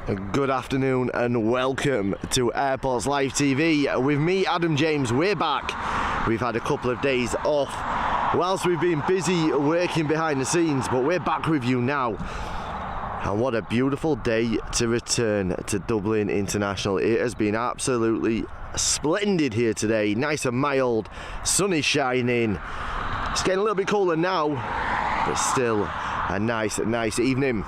Good afternoon and welcome to Airports Live TV. With me, Adam James, we're back. We've had a couple of days off whilst we've been busy working behind the scenes, but we're back with you now. And what a beautiful day to return to Dublin International. It has been absolutely splendid here today. Nice and mild, sun is shining. It's getting a little bit cooler now, but still a nice evening.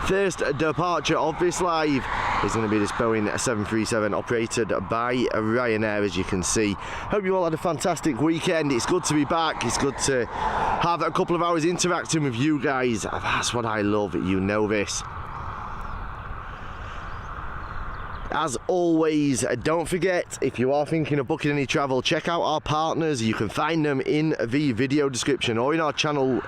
First departure of this live is going to be this Boeing 737 operated by Ryanair, as you can see. Hope you all had a fantastic weekend. It's good to be back. It's good to have a couple of hours interacting with you guys. That's what I love, you know this. As always, don't forget, if you are thinking of booking any travel, check out our partners. You can find them in the video description or in our channel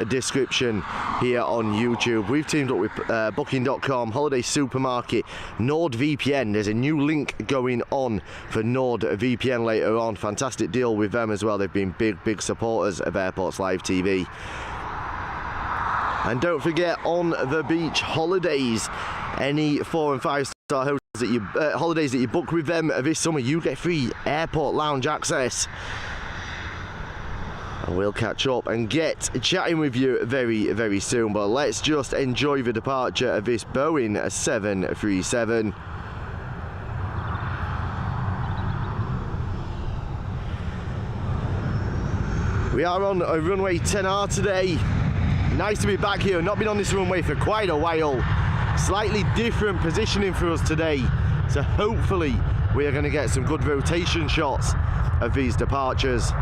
description here on YouTube. We've teamed up with Booking.com, Holiday Supermarket, NordVPN. There's a new link going on for NordVPN later on. Fantastic deal with them as well. They've been big supporters of Airports Live TV. And don't forget, On the Beach Holidays, any 4- and 5-star hotels that you holidays that you book with them this summer, you get free airport lounge access. And we'll catch up and get chatting with you very soon, but let's just enjoy the departure of this Boeing 737. We are on a runway 10R today. Nice to be back here. Not been on this runway for quite a while. Slightly different positioning for us today, so hopefully we are going to get some good rotation shots of these departures.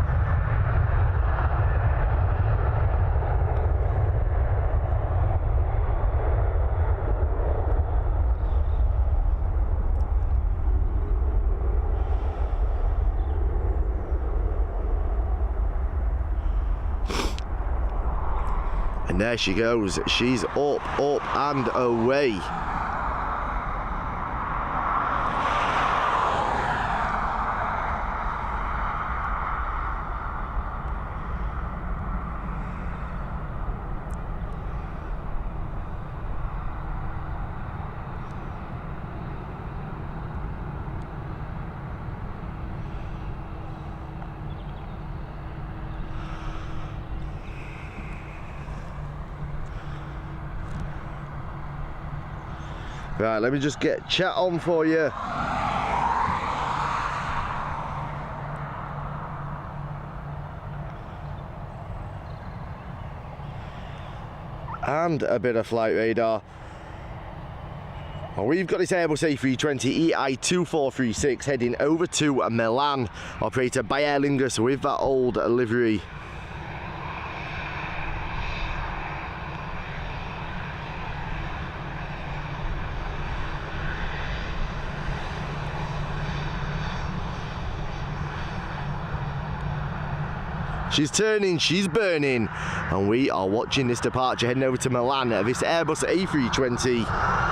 And there she goes, she's up and away. Right, let me just get chat on for you. And a bit of flight radar. Well, we've got this Airbus A320 EI2436 heading over to Milan, operated by Aer Lingus with that old livery. She's turning, she's burning, and we are watching this departure heading over to Milan, this Airbus A320.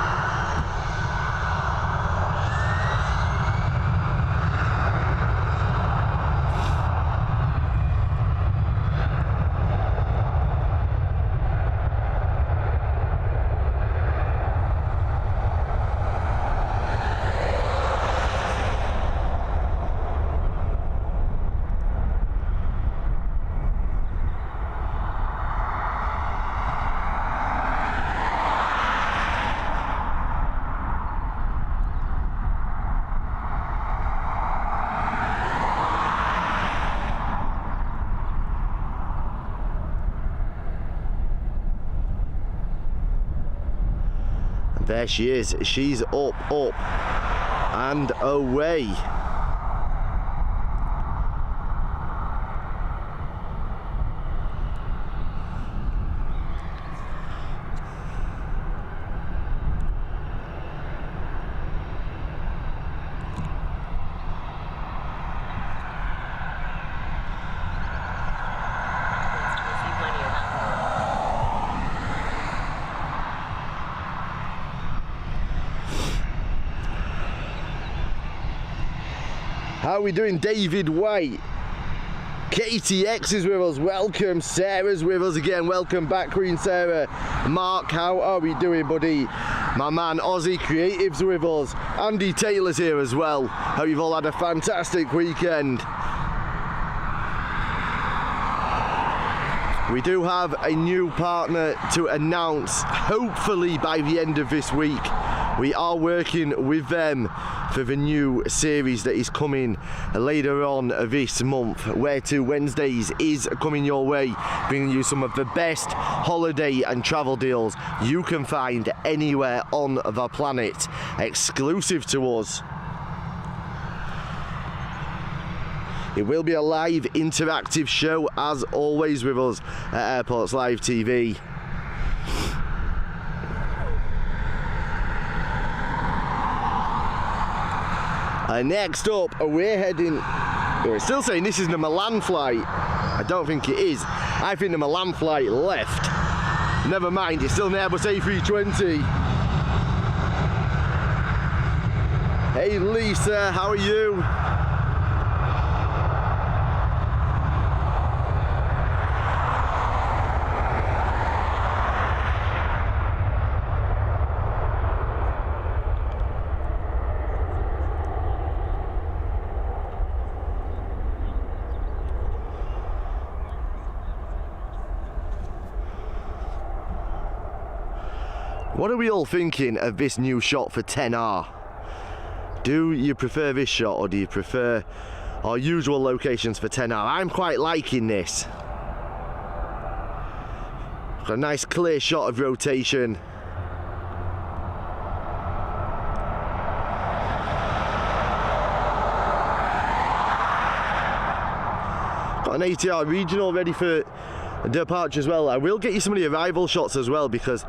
There she is, she's up and away. How are we doing, David White? KTX is with us, welcome. Sarah's with us again, welcome back, Queen Sarah. Mark, how are we doing, buddy? My man Aussie Creatives with us. Andy Taylor's here as well. Hope you've all had a fantastic weekend. We do have a new partner to announce, hopefully by the end of this week. We are working with them for the new series that is coming later on this month. Where to Wednesdays is coming your way, bringing you some of the best holiday and travel deals you can find anywhere on the planet, exclusive to us. It will be a live interactive show as always with us at Airports Live TV. Next up, we're heading, we're still saying this isn't a Milan flight. I don't think it is. I think the Milan flight left. Never mind, it's still an Airbus A320. Hey Lisa, how are you? What are we all thinking of this new shot for 10R? Do you prefer this shot or do you prefer our usual locations for 10R? I'm quite liking this. Got a nice clear shot of rotation. Got an ATR regional ready for departure as well. I will get you some of the arrival shots as well because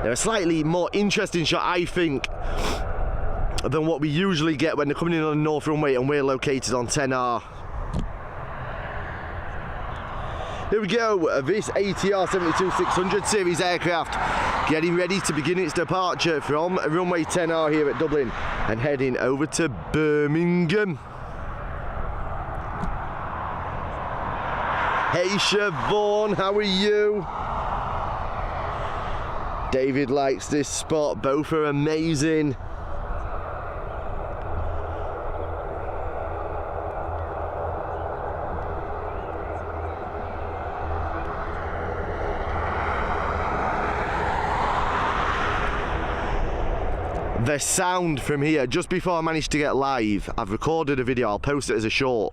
they're a slightly more interesting shot, I think, than what we usually get when they're coming in on the North Runway and we're located on 10R. Here we go, this ATR 72-600 series aircraft getting ready to begin its departure from runway 10R here at Dublin and heading over to Birmingham. Hey Siobhan, how are you? David likes this spot, both are amazing. The sound from here, just before I managed to get live, I've recorded a video, I'll post it as a short.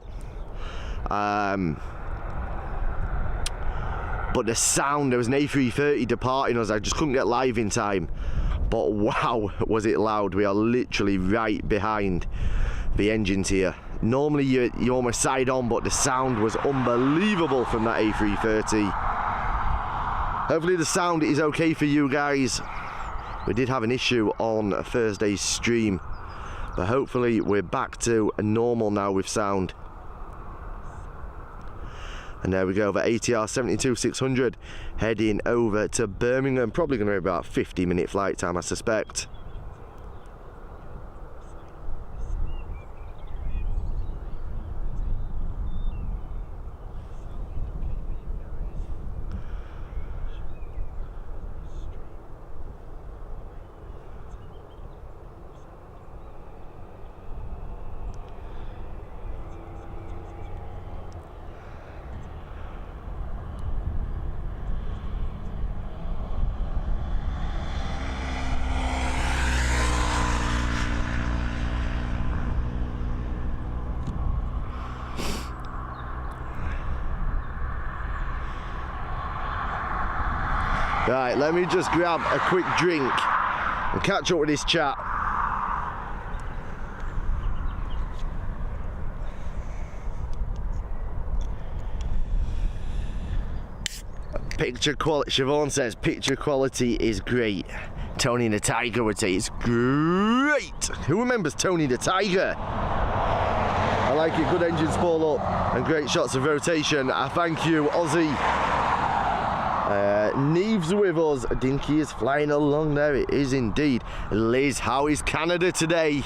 But the sound, there was an A330 departing us, I just couldn't get live in time. But wow, was it loud. We are literally right behind the engines here. Normally you almost side on, but the sound was unbelievable from that A330. Hopefully the sound is okay for you guys. We did have an issue on Thursday's stream, but hopefully we're back to normal now with sound. And there we go, the ATR 72-600 heading over to Birmingham. Probably going to be about 50-minute flight time, I suspect. Right, let me just grab a quick drink and catch up with this chat. Picture quality, Siobhan says picture quality is great. Tony the Tiger would say it's great. Who remembers Tony the Tiger? I like it, good engine spoil up and great shots of rotation. I thank you, Aussie. Neve's with us. Dinky is flying along there. It is indeed. Liz, how is Canada today?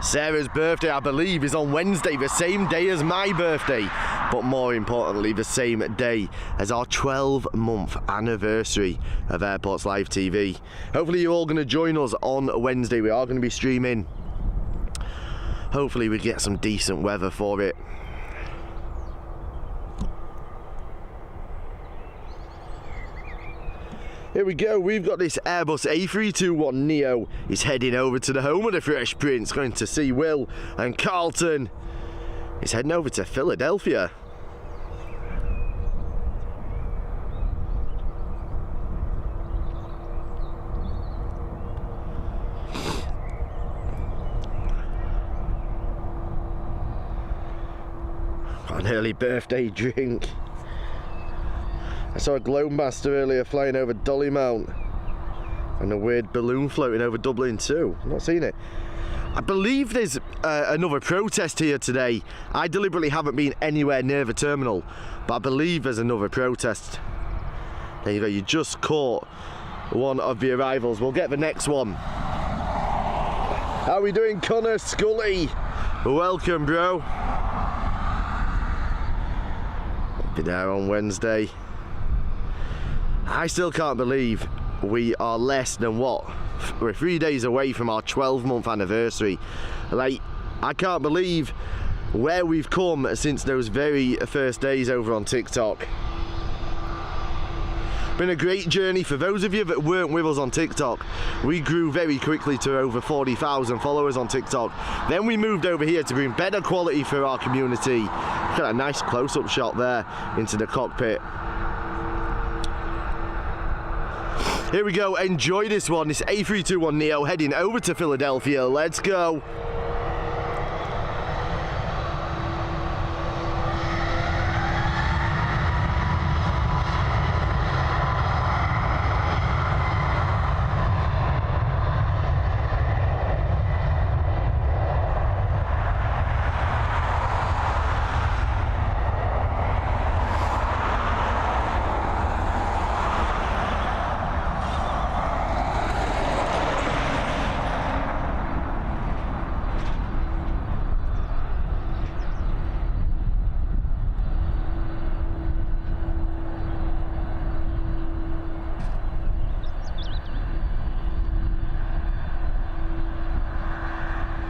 Sarah's birthday, I believe, is on Wednesday, the same day as my birthday, but more importantly, the same day as our 12-month anniversary of Airports Live TV. Hopefully you're all going to join us on Wednesday. We are going to be streaming. Hopefully we get some decent weather for it. Here we go, we've got this Airbus A321neo. He's heading over to the home of the Fresh Prince, going to see Will and Carlton. He's heading over to Philadelphia. Got an early birthday drink. I saw a Glowmaster earlier flying over Dollymount and a weird balloon floating over Dublin too. I've not seen it. I believe there's another protest here today. I deliberately haven't been anywhere near the terminal, but I believe there's another protest. There you go, you just caught one of the arrivals. We'll get the next one. How are we doing, Connor Scully? Welcome, bro. I'll be there on Wednesday. I still can't believe we are less than what? We're 3 days away from our 12-month anniversary. Like, I can't believe where we've come since those very first days over on TikTok. Been a great journey. For those of you that weren't with us on TikTok, we grew very quickly to over 40,000 followers on TikTok. Then we moved over here to bring better quality for our community. Got a nice close-up shot there into the cockpit. Here we go, enjoy this one, this A321neo heading over to Philadelphia. Let's go.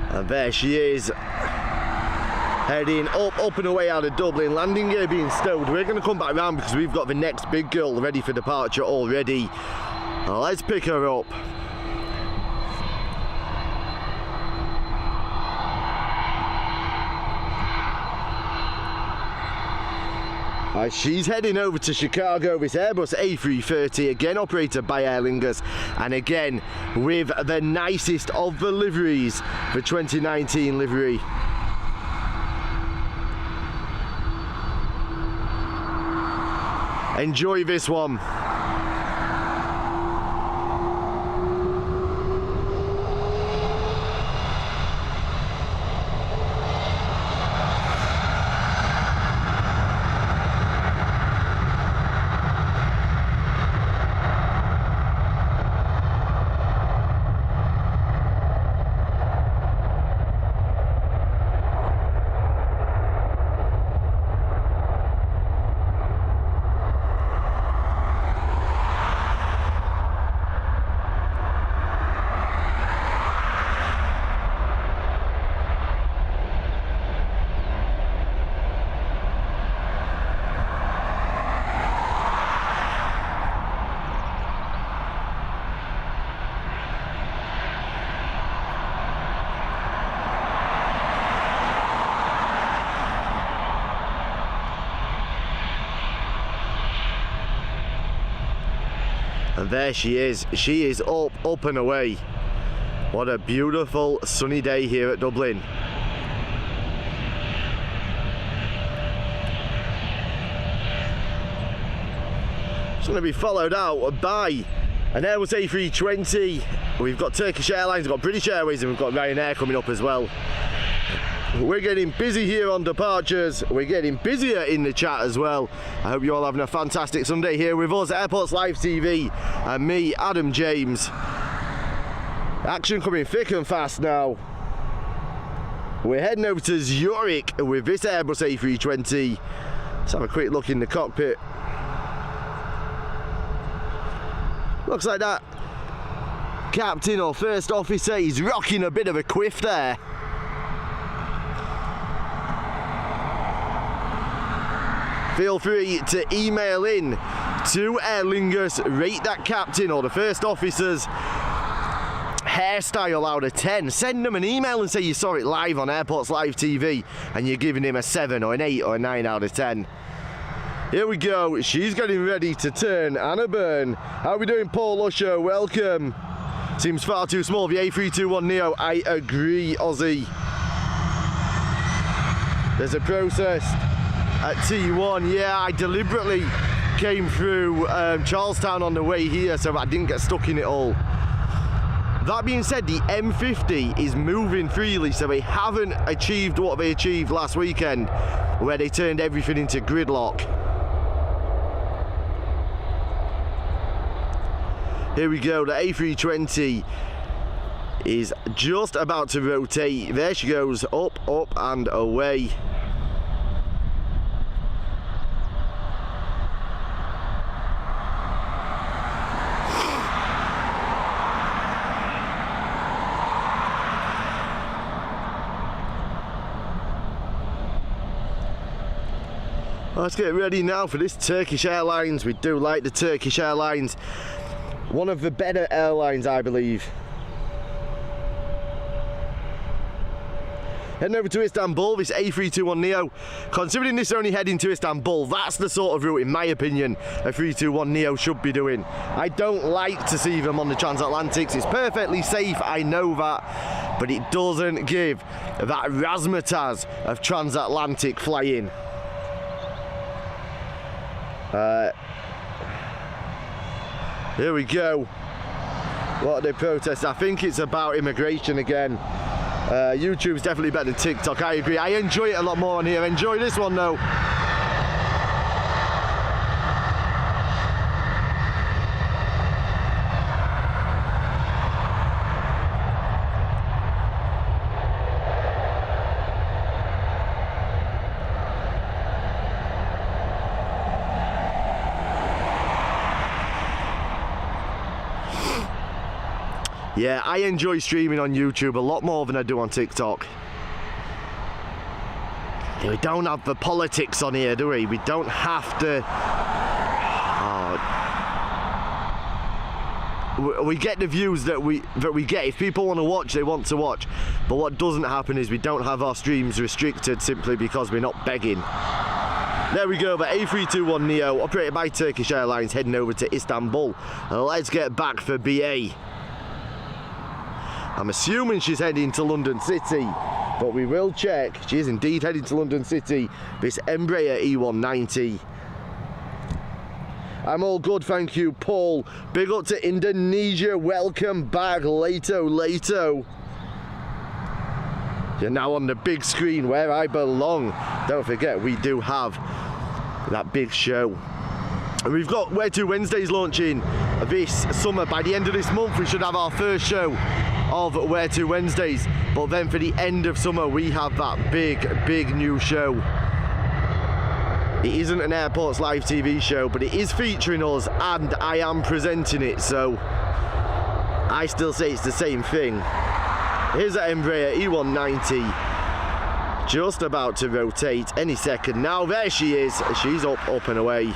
And there she is, heading up and away out of Dublin. Landing gear being stowed. We're going to come back round because we've got the next big girl ready for departure already. Let's pick her up. She's heading over to Chicago, this Airbus A330, again operated by Aer Lingus, and again with the nicest of the liveries, the 2019 livery. Enjoy this one. And there she is up and away. What a beautiful sunny day here at Dublin. It's going to be followed out by an Airbus A320. We've got Turkish Airlines, we've got British Airways, and we've got Ryanair coming up as well. We're getting busy here on departures. We're getting busier in the chat as well. I hope you're all having a fantastic Sunday here with us, Airports Live TV, and me, Adam James. Action coming thick and fast now. We're heading over to Zurich with this Airbus A320. Let's have a quick look in the cockpit. Looks like that captain or first officer is rocking a bit of a quiff there. Feel free to email in to Aer Lingus, rate that captain or the first officer's hairstyle out of 10. Send them an email and say you saw it live on Airports Live TV and you're giving him a 7 or an 8 or a 9 out of 10. Here we go, she's getting ready to turn and burn. How are we doing, Paul Usher? Welcome. Seems far too small, the A321neo. I agree, Aussie. There's a process at T1. Yeah, I deliberately came through Charlestown on the way here so I didn't get stuck in it all. That being said, the M50 is moving freely, so they haven't achieved what they achieved last weekend, where they turned everything into gridlock. Here we go, the A320 is just about to rotate. There she goes, up, up and away. Let's get ready now for this Turkish Airlines. We do like the Turkish Airlines. One of the better airlines, I believe. Heading over to Istanbul, this A321neo. Considering this only heading to Istanbul, that's the sort of route, in my opinion, a 321neo should be doing. I don't like to see them on the transatlantics. It's perfectly safe, I know that, but it doesn't give that razzmatazz of transatlantic flying. Here we go. What are they protesting? I think it's about immigration again. YouTube's definitely better than TikTok, I agree. I enjoy it a lot more on here. Enjoy this one though. Yeah, I enjoy streaming on YouTube a lot more than I do on TikTok. We don't have the politics on here, do we? We don't have to... we get the views that we get. If people want to watch, they want to watch. But what doesn't happen is we don't have our streams restricted simply because we're not begging. There we go, the A321neo, operated by Turkish Airlines, heading over to Istanbul. Let's get back for BA. I'm assuming she's heading to London City, but we will check. She is indeed heading to London City, this Embraer E190. I'm all good, thank you, Paul. Big up to Indonesia, welcome back, Lato. You're now on the big screen where I belong. Don't forget, we do have that big show. And we've got Where To Wednesdays launching this summer. By the end of this month, we should have our first show of Where To Wednesdays, but then for the end of summer we have that big new show. It isn't an Airports Live TV show, but it is featuring us and I am presenting it, so I still say it's the same thing. Here's an Embraer E190 just about to rotate any second now. There she is, she's up and away.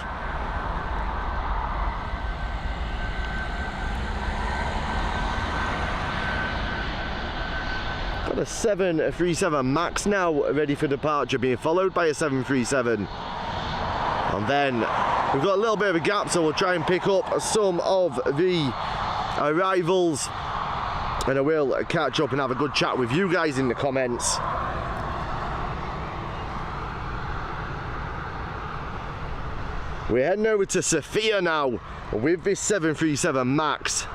Got a 737 Max now ready for departure, being followed by a 737. And then we've got a little bit of a gap, so we'll try and pick up some of the arrivals. And I will catch up and have a good chat with you guys in the comments. We're heading over to Sofia now with this 737 Max.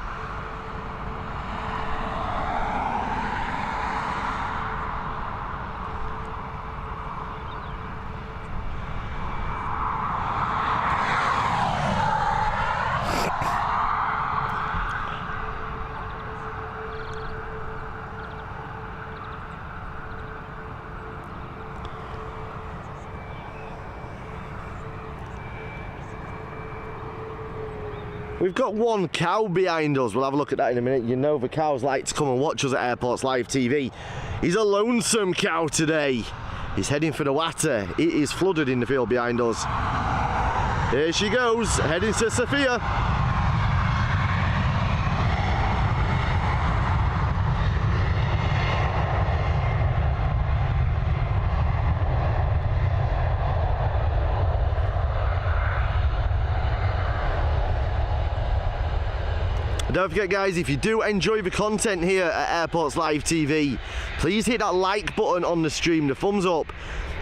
We've got one cow behind us. We'll have a look at that in a minute. You know the cows like to come and watch us at Airports Live TV. He's a lonesome cow today. He's heading for the water. It is flooded in the field behind us. Here she goes, heading to Sofia. Don't forget, guys, if you do enjoy the content here at Airports Live TV, please hit that like button on the stream, the thumbs up,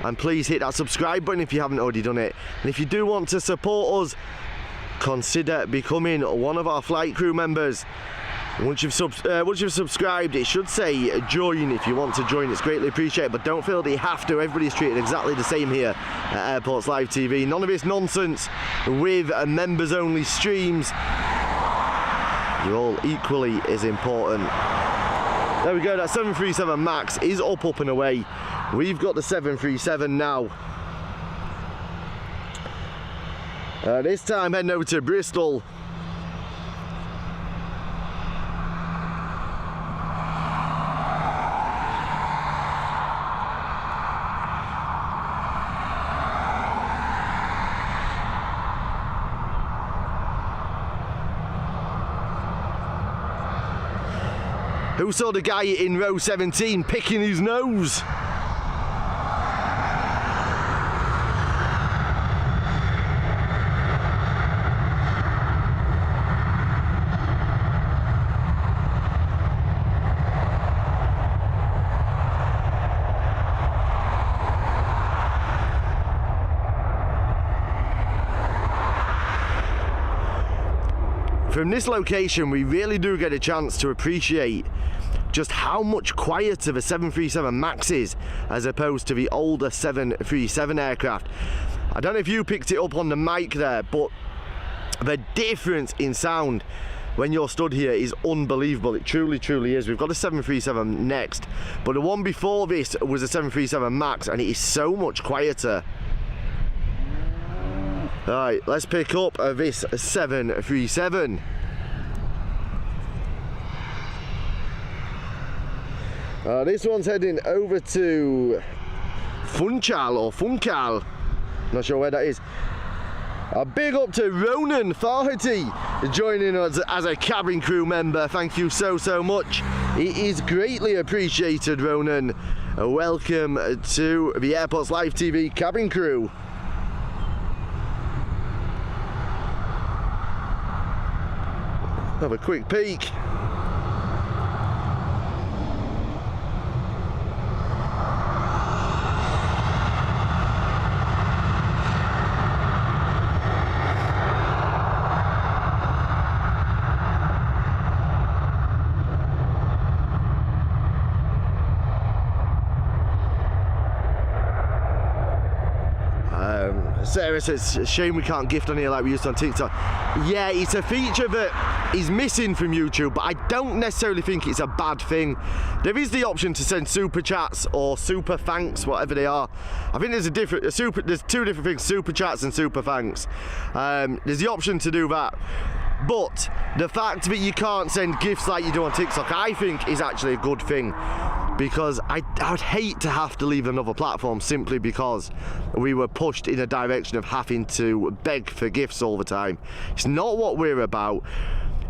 and please hit that subscribe button if you haven't already done it. And if you do want to support us, consider becoming one of our flight crew members. Once you've subscribed, it should say join if you want to join. It's greatly appreciated, but don't feel that you have to. Everybody's treated exactly the same here at Airports Live TV. None of this nonsense with members only streams. You're all equally as important. There we go, that 737 Max is up and away. We've got the 737 now. This time heading over to Bristol. Who saw the guy in row 17 picking his nose? From this location, we really do get a chance to appreciate just how much quieter the 737 Max is as opposed to the older 737 aircraft. I don't know if you picked it up on the mic there, but the difference in sound when you're stood here is unbelievable. It truly, truly is. We've got a 737 next, but the one before this was a 737 Max, and it is so much quieter. Right, let's pick up this 737. This one's heading over to Funchal or Funkal. Not sure where that is. A big up to Ronan Farhati joining us as a cabin crew member. Thank you so much. It is greatly appreciated, Ronan. Welcome to the Airports Live TV cabin crew. Have a quick peek. Sarah says, shame we can't gift on here like we used to on TikTok. Yeah, it's a feature that is missing from YouTube, but I don't necessarily think it's a bad thing. There is the option to send super chats or super thanks, whatever they are. I think there's there's two different things, super chats and super thanks. There's the option to do that. But the fact that you can't send gifts like you do on TikTok, I think is actually a good thing, because I would hate to have to leave another platform simply because we were pushed in a direction of having to beg for gifts all the time. It's not what we're about.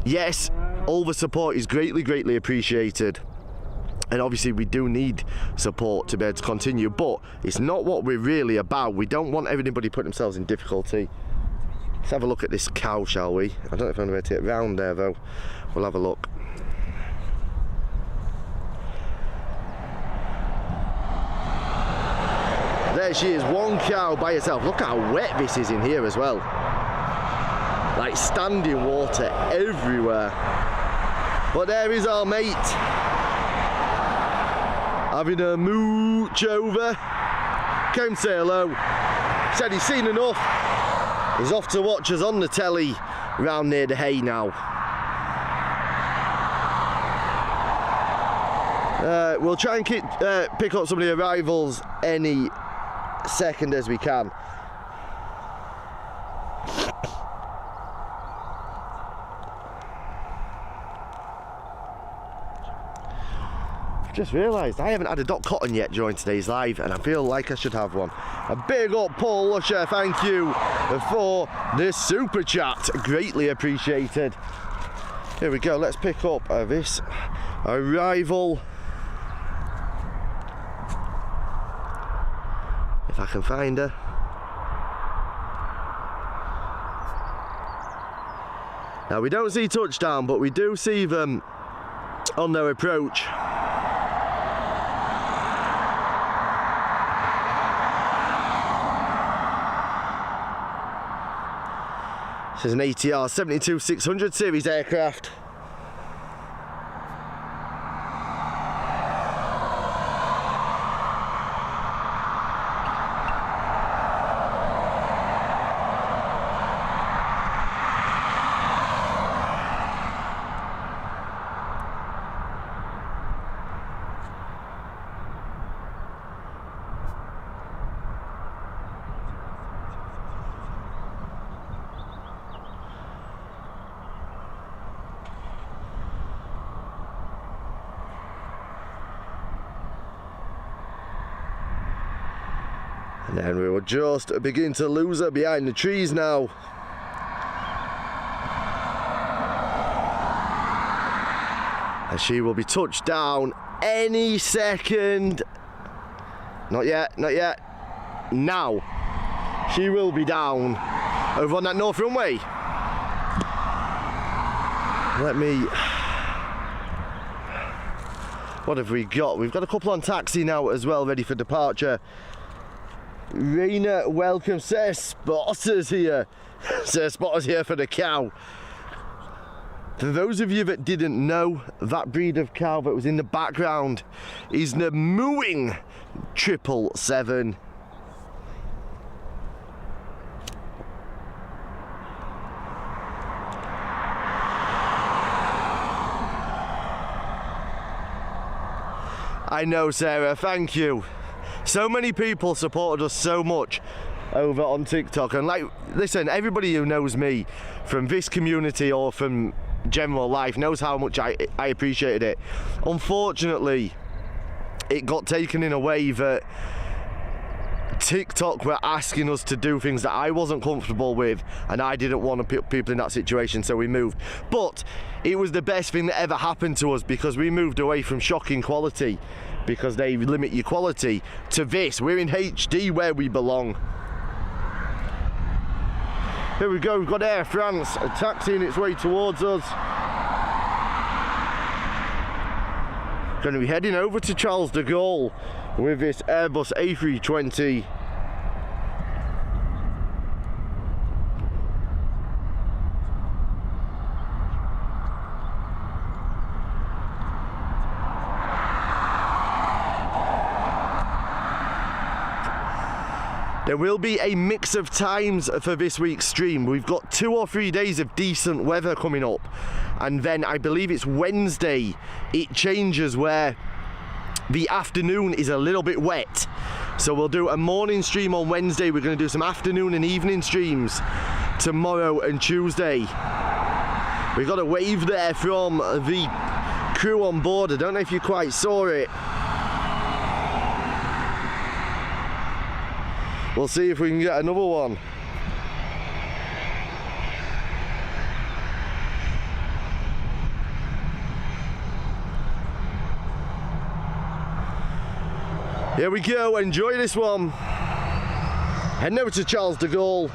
Yes, all the support is greatly appreciated, and obviously we do need support to be able to continue, but it's not what we're really about. We don't want everybody putting themselves in difficulty. Let's have a look at this cow, shall we? I don't know if I'm going to take it round there though. We'll have a look. There she is, one cow by herself. Look how wet this is in here as well. Like standing water everywhere. But there is our mate, having a mooch over. Came to say hello. Said he's seen enough. He's off to watch us on the telly round near the hay now. We'll try and pick up some of the arrivals any second as we can. Just realised I haven't had a dot cotton yet during today's live, and I feel like I should have one. A big up Paul Lusher, thank you for this super chat, greatly appreciated. Here we go, let's pick up this arrival. If I can find her. Now we don't see touchdown, but we do see them on their approach. This is an ATR 72-600 series aircraft. And then we will just begin to lose her behind the trees now. And she will be touched down any second. Not yet, not yet. Now. She will be down over on that north runway. Let me... What have we got? We've got a couple on taxi now as well, ready for departure. Raina, welcome. Sir Spotters here. Sir Spotters here for the cow. For those of you that didn't know, that breed of cow that was in the background is the mooing 777. I know, Sarah, thank you. So many people supported us so much over on TikTok, and like, listen, everybody who knows me from this community or from general life knows how much I appreciated it. Unfortunately, it got taken in a way that TikTok were asking us to do things that I wasn't comfortable with, and I didn't want to put people in that situation, so we moved. But it was the best thing that ever happened to us, because we moved away from shocking quality, because they limit your quality, to this. We're in HD where we belong. Here we go, we've got Air France taxiing its way towards us. Going to be heading over to Charles de Gaulle with this Airbus A320. There will be a mix of times for this week's stream. We've got 2 or 3 days of decent weather coming up, and then I believe it's Wednesday it changes, where the afternoon is a little bit wet. So we'll do a morning stream on Wednesday. We're going to do some afternoon and evening streams tomorrow and Tuesday. We've got a wave there from the crew on board. I don't know if you quite saw it. We'll see if we can get another one. Here we go, enjoy this one. Heading over to Charles de Gaulle.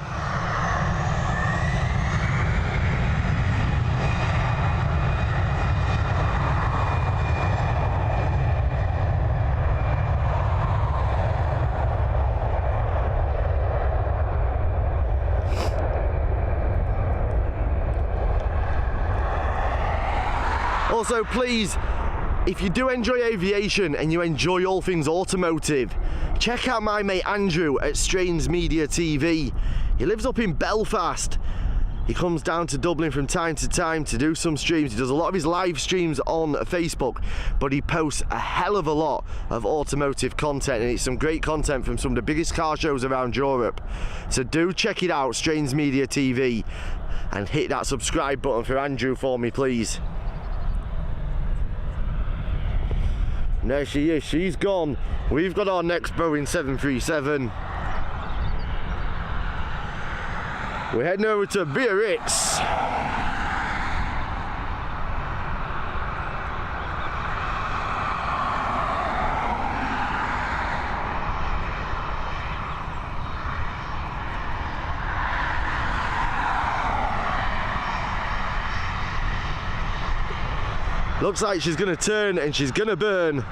Also, please, if you do enjoy aviation and you enjoy all things automotive, check out my mate Andrew at Strange Media TV. He lives up in Belfast. He comes down to Dublin from time to time to do some streams. He does a lot of his live streams on Facebook, but he posts a hell of a lot of automotive content, and it's some great content from some of the biggest car shows around Europe. So do check it out, Strange Media TV, and hit that subscribe button for Andrew for me, please. There she is, she's gone. We've got our next Boeing 737. We're heading over to Biarritz. Looks like she's going to turn and she's going to burn.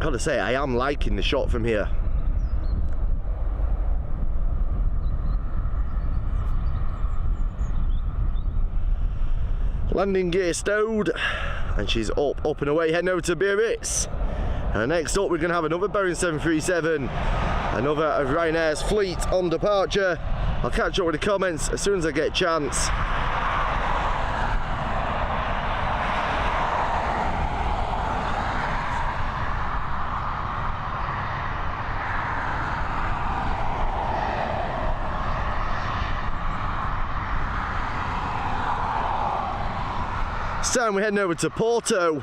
Gotta say, I am liking the shot from here. Landing gear stowed, and she's up and away, heading over to Biarritz. And next up, we're gonna have another Boeing 737, another of Ryanair's fleet on departure. I'll catch up with the comments as soon as I get a chance. This time we're heading over to Porto.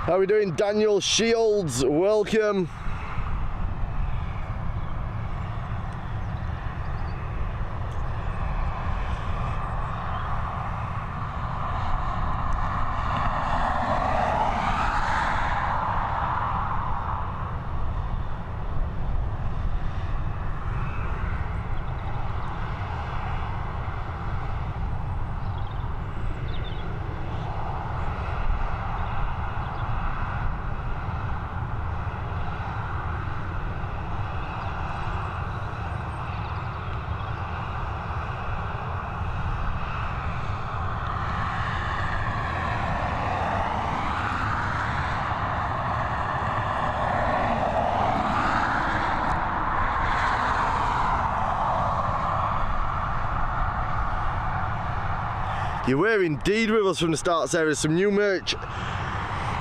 How are we doing, Daniel Shields? Welcome. You were indeed with us from the start, Sarah. Some new merch.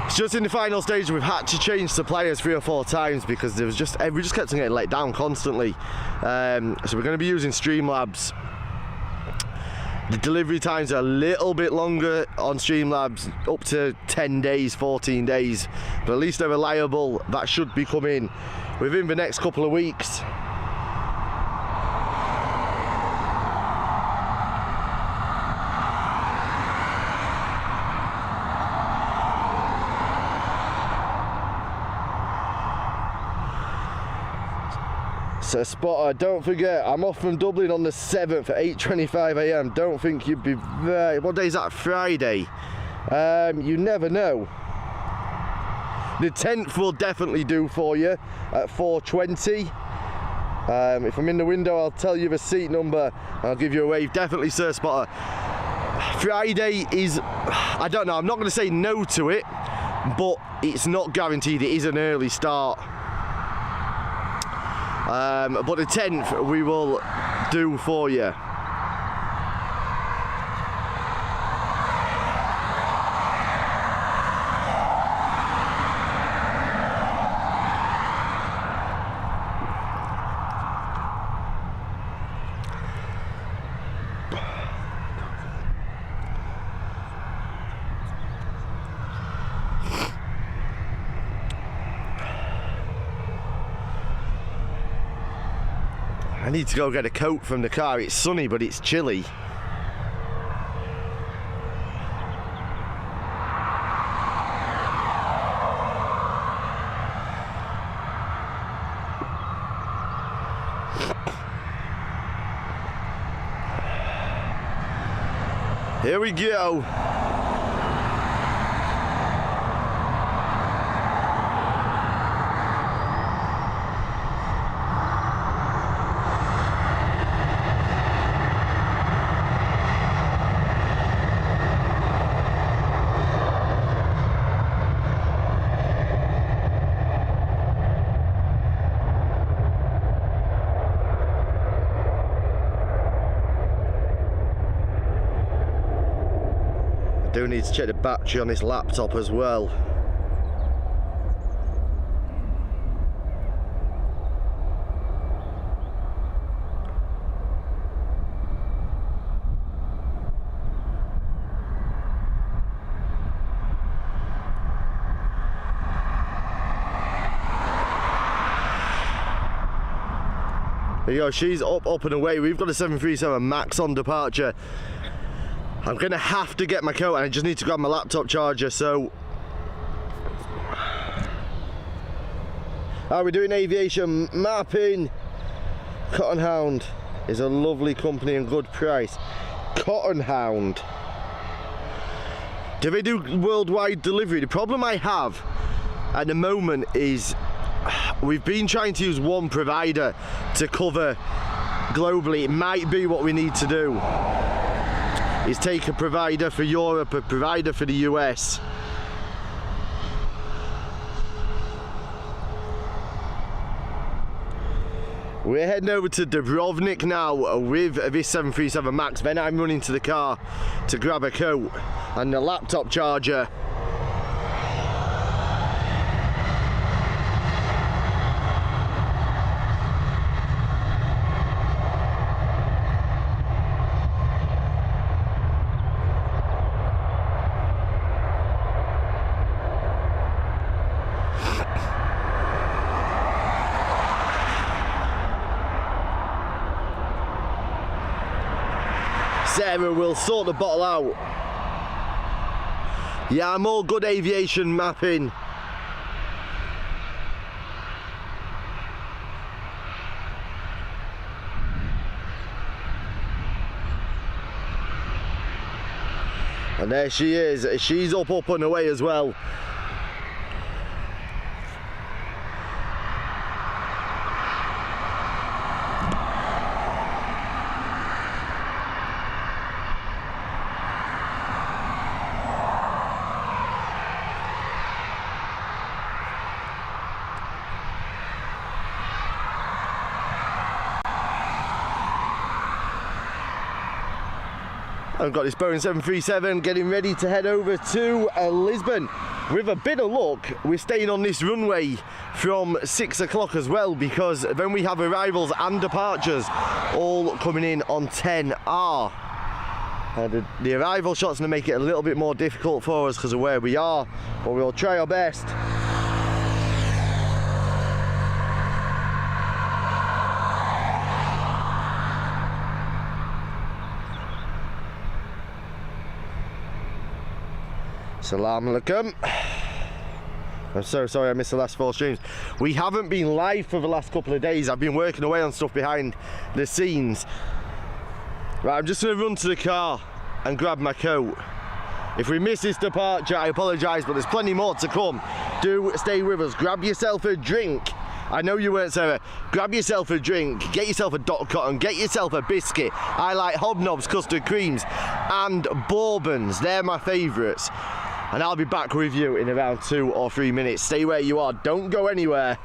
It's just in the final stage. We've had to change suppliers 3 or 4 times because there was we just kept on getting let down constantly. So we're going to be using Streamlabs. The delivery times are a little bit longer on Streamlabs, up to 10 days, 14 days, but at least they're reliable. That should be coming within the next couple of weeks. So Spotter, don't forget, I'm off from Dublin on the 7th at 8:25 AM. Don't think you'd be there. What day is that? Friday? You never know. The 10th will definitely do for you at 4:20. If I'm in the window, I'll tell you the seat number. I'll give you a wave. Definitely, Sir Spotter. Friday is, I don't know, I'm not going to say no to it, but it's not guaranteed. It is an early start. But the 10th we will do for you. I need to go get a coat from the car. It's sunny, but it's chilly. Here we go. I do need to check the battery on this laptop as well. There you go, she's up and away. We've got a 737 Max on departure. I'm gonna have to get my coat and I just need to grab my laptop charger, so. We're doing aviation mapping. Cotton Hound is a lovely company and good price. Cotton Hound. Do they do worldwide delivery? The problem I have at the moment is we've been trying to use one provider to cover globally. It might be what we need to do, is take a provider for Europe, a provider for the US. We're heading over to Dubrovnik now with this 737 Max. Then I'm running to the car to grab a coat and the laptop charger. Sarah will sort the bottle out. Yeah, I'm all good aviation mapping. And there she is. She's up and away as well. I've got this Boeing 737 getting ready to head over to Lisbon. With a bit of luck, we're staying on this runway from 6 o'clock as well, because then we have arrivals and departures all coming in on 10R. The arrival shot's going to make it a little bit more difficult for us because of where we are, but we'll try our best. Assalamu alaikum. I'm so sorry I missed the last 4 streams. We haven't been live for the last couple of days. I've been working away on stuff behind the scenes. Right, I'm just going to run to the car and grab my coat. If we miss this departure, I apologise, but there's plenty more to come. Do stay with us. Grab yourself a drink. I know you weren't, Sarah. Grab yourself a drink, get yourself a dot cotton, get yourself a biscuit. I like hobnobs, custard creams, and bourbons. They're my favourites. And I'll be back with you in around 2 or 3 minutes. Stay where you are, don't go anywhere.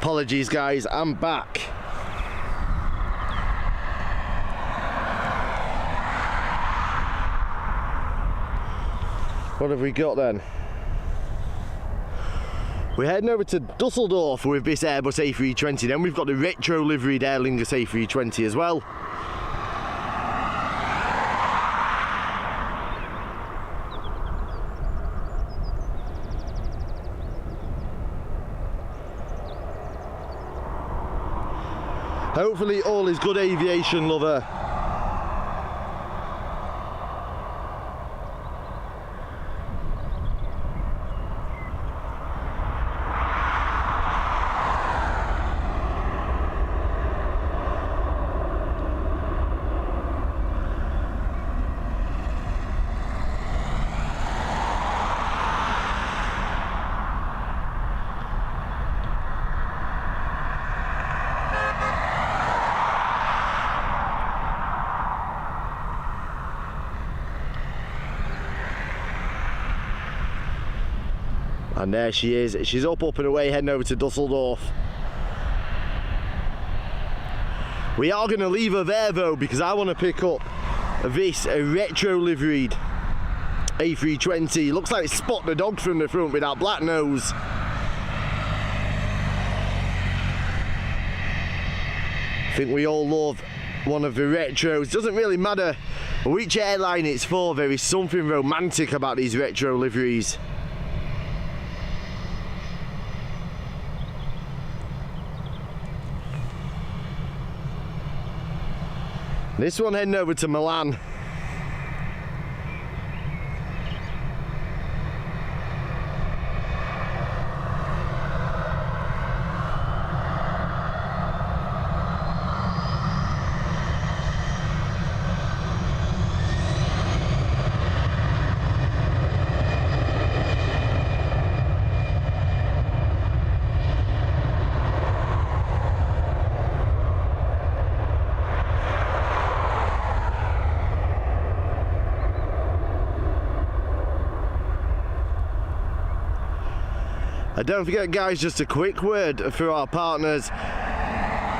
Apologies guys, I'm back. What have we got then? We're heading over to Dusseldorf with this Airbus A320, then we've got the retro liveried Aer Lingus A320 as well. Hopefully all is good, aviation lover. And there she is, she's up and away, heading over to Dusseldorf. We are going to leave her there though, because I want to pick up this retro liveried A320. Looks like Spot the dog from the front with that black nose. I think we all love one of the retros. Doesn't really matter which airline it's for, there is something romantic about these retro liveries. This one heading over to Milan. And don't forget guys, just a quick word for our partners.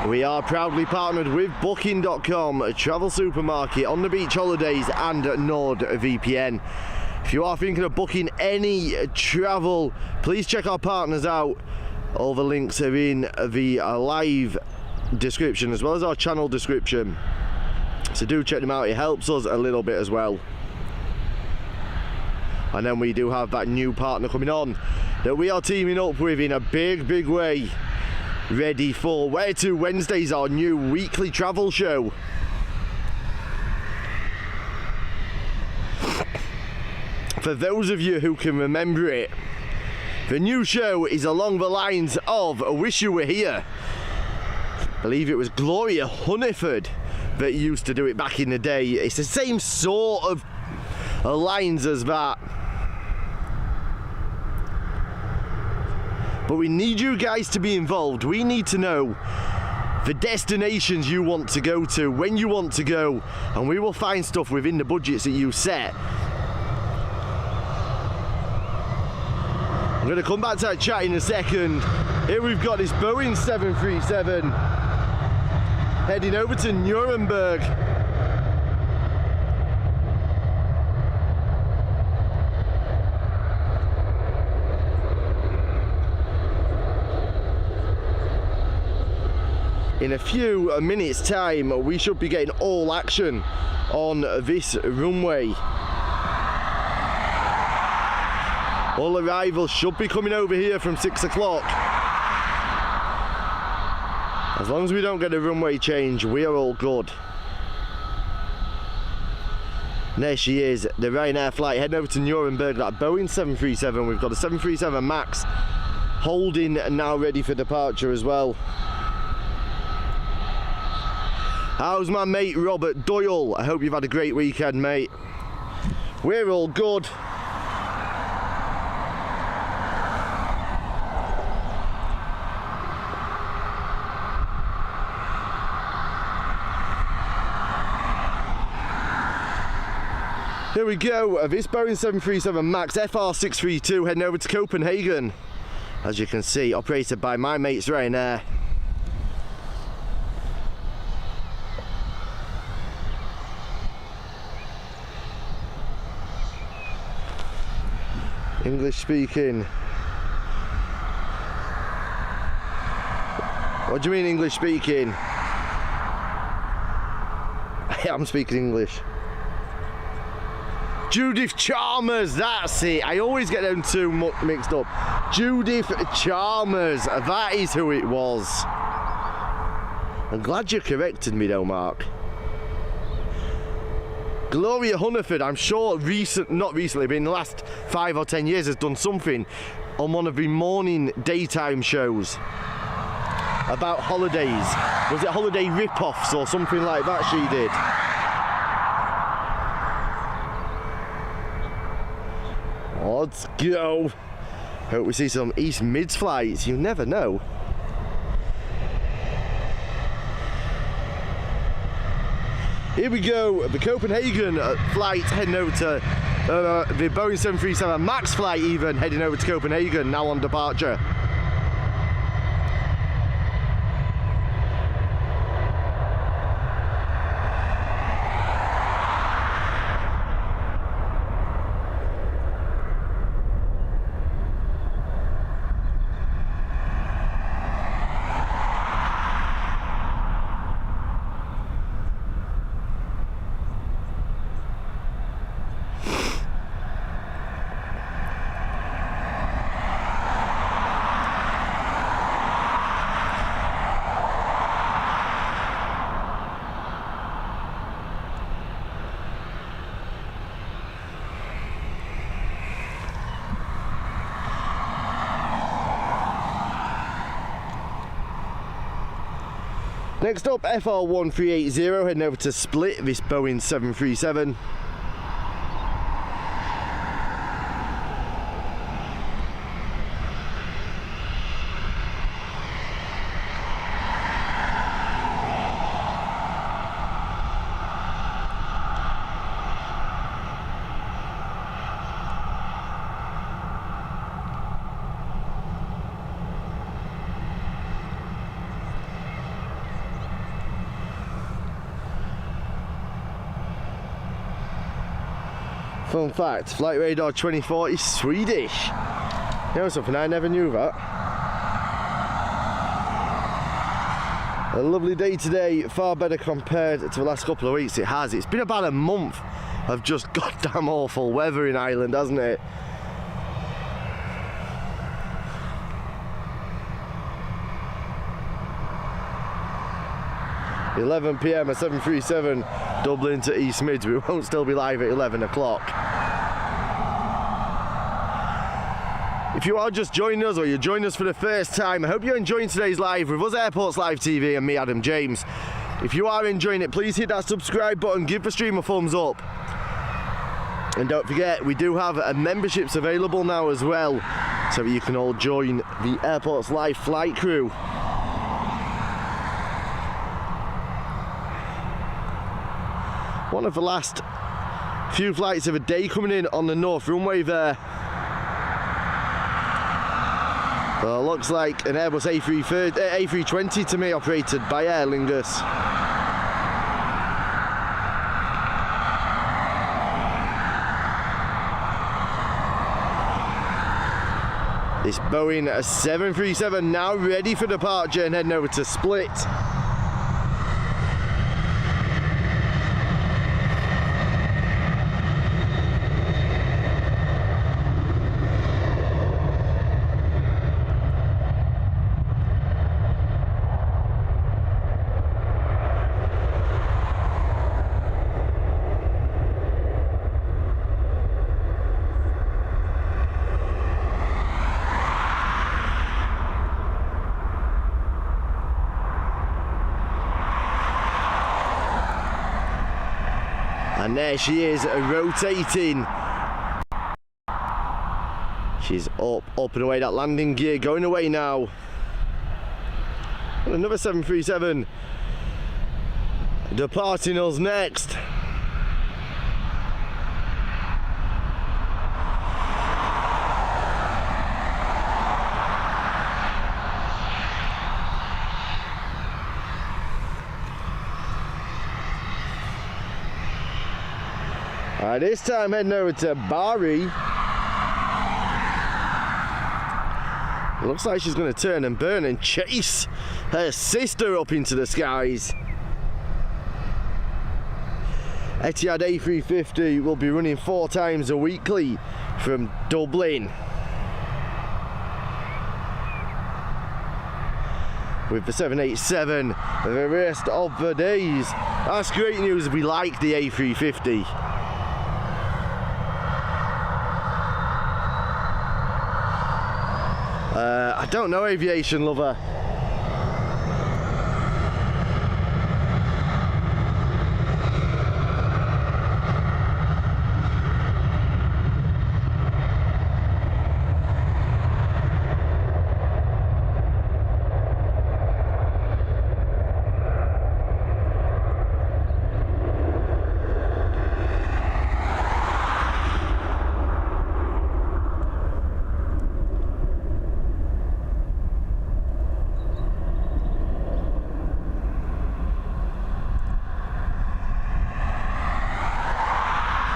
We are proudly partnered with Booking.com, a travel supermarket, On the Beach Holidays and NordVPN. If you are thinking of booking any travel, please check our partners out. All the links are in the live description as well as our channel description. So do check them out, it helps us a little bit as well. And then we do have that new partner coming on that we are teaming up with in a big way, ready for Where To Wednesdays, our new weekly travel show. For those of you who can remember it, the new show is along the lines of I Wish You Were Here. I believe it was Gloria Hunniford that used to do it back in the day. It's the same sort of lines as that. But we need you guys to be involved. We need to know the destinations you want to go to, when you want to go, and we will find stuff within the budgets that you set. I'm going to come back to that chat in a second. Here we've got this Boeing 737 heading over to Nuremberg. In a few minutes time we should be getting all action on this runway. All arrivals should be coming over here from 6 o'clock. As long as we don't get a runway change, we are all good. And there she is, the Ryanair flight heading over to Nuremberg, that Boeing 737. We've got a 737 Max holding now ready for departure as well. How's my mate Robert Doyle? I hope you've had a great weekend, mate. We're all good. Here we go, this Boeing 737 Max FR632 heading over to Copenhagen as you can see, operated by my mates Ryanair. English speaking. What do you mean English speaking? I am speaking English. Judith Chalmers, that's it. I always get them two mixed up. Judith Chalmers, that is who it was. I'm glad you corrected me though, Mark. Gloria Hunniford, I'm sure not recently, but in the last 5 or 10 years has done something on one of the morning daytime shows about holidays. Was it holiday rip-offs or something like that she did? Let's go. Hope we see some East Mids flights, you never know. Here we go, the Copenhagen flight heading over to the Boeing 737 Max flight even heading over to Copenhagen, now on departure. Next up, FR1380 heading over to Split, this Boeing 737. Fun fact, Flight Radar 24 is Swedish. You know something, I never knew that. A lovely day today, far better compared to the last couple of weeks. It has. It's been about a month of just goddamn awful weather in Ireland, hasn't it? $11 PM at 737 Dublin to East Mids. We won't still be live at 11 o'clock. If you are just joining us or you're joining us for the first time, I hope you're enjoying today's live with us Airports Live TV and me, Adam James. If you are enjoying it, please hit that subscribe button, give the stream a thumbs up. And don't forget, we do have memberships available now as well, so that you can all join the Airports Live flight crew. One of the last few flights of the day coming in on the North Runway there. Looks like an Airbus A320 to me, operated by Aer Lingus. This Boeing 737 now ready for departure and heading over to Split. And there she is, rotating. She's up and away, that landing gear going away now. And another 737 departing us next. This time heading over to Bari. Looks like she's going to turn and burn and chase her sister up into the skies. Etihad A350 will be running 4 times a weekly from Dublin, with the 787 the rest of the days. That's great news. We like the A350. I don't know, aviation lover.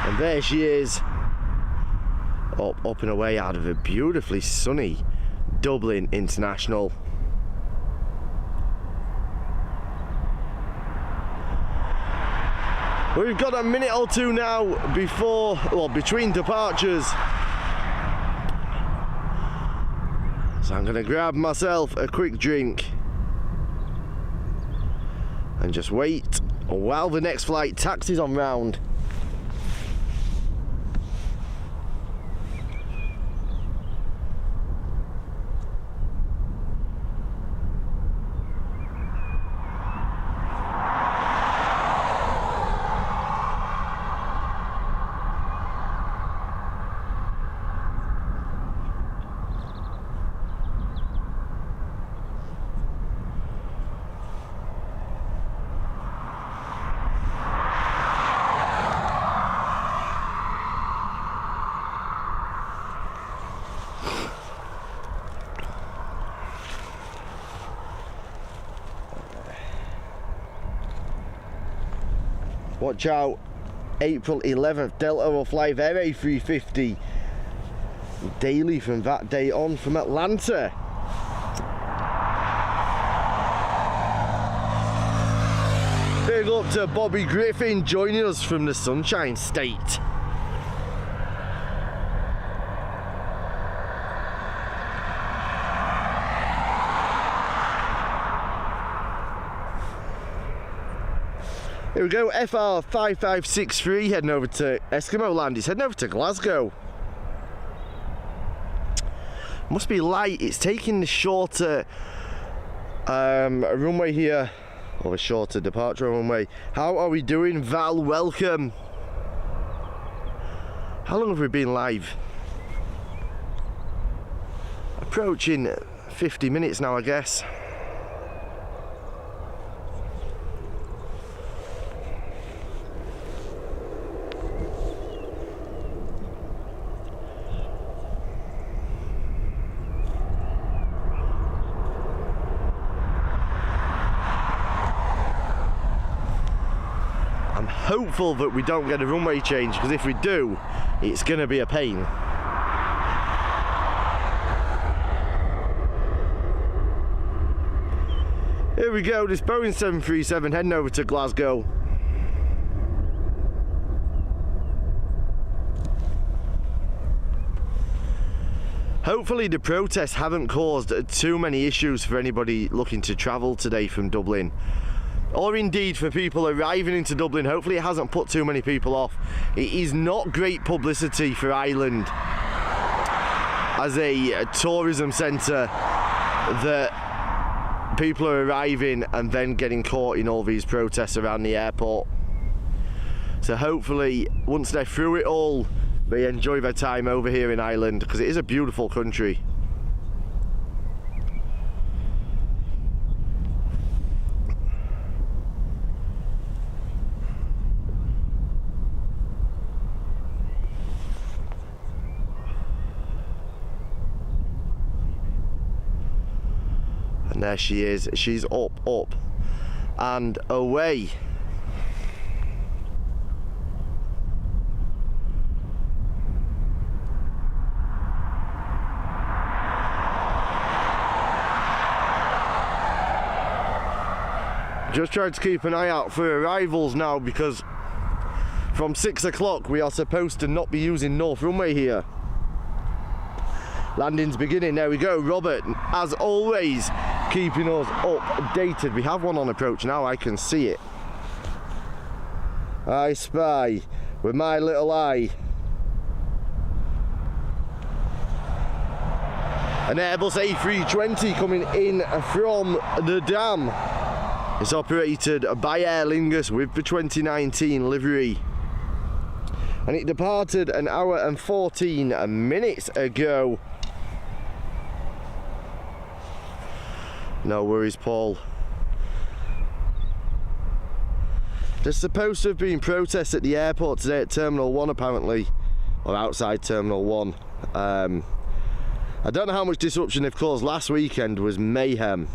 And there she is, up and away out of a beautifully sunny Dublin International. We've got a minute or two now between departures. So I'm going to grab myself a quick drink and just wait while the next flight taxis on round. Watch out, April 11th, Delta will fly their A350 daily from that day on from Atlanta. Big up to Bobby Griffin joining us from the Sunshine State. Here we go, FR5563 heading over to Eskimo Land. He's heading over to Glasgow. Must be light. It's taking the shorter runway here, or the shorter departure runway. How are we doing, Val? Welcome. How long have we been live? Approaching 50 minutes now, I guess. Hopeful that we don't get a runway change, because if we do, it's going to be a pain. Here we go, this Boeing 737 heading over to Glasgow. Hopefully the protests haven't caused too many issues for anybody looking to travel today from Dublin, or indeed for people arriving into Dublin. Hopefully it hasn't put too many people off. It is not great publicity for Ireland as a tourism centre that people are arriving and then getting caught in all these protests around the airport. So hopefully once they're through it all, they enjoy their time over here in Ireland, because it is a beautiful country. And there she is, she's up and away. Just trying to keep an eye out for arrivals now, because from 6 o'clock we are supposed to not be using North Runway here. Landing's beginning. There we go. Robert, as always, keeping us updated. We have one on approach now. I can see it. I spy with my little eye an Airbus A320 coming in from the Dam. It's operated by Aer Lingus with the 2019 livery, and it departed an hour and 14 minutes ago. No worries, Paul. There's supposed to have been protests at the airport today at Terminal 1 apparently, or outside Terminal 1. I don't know how much disruption they've caused. Last weekend was mayhem.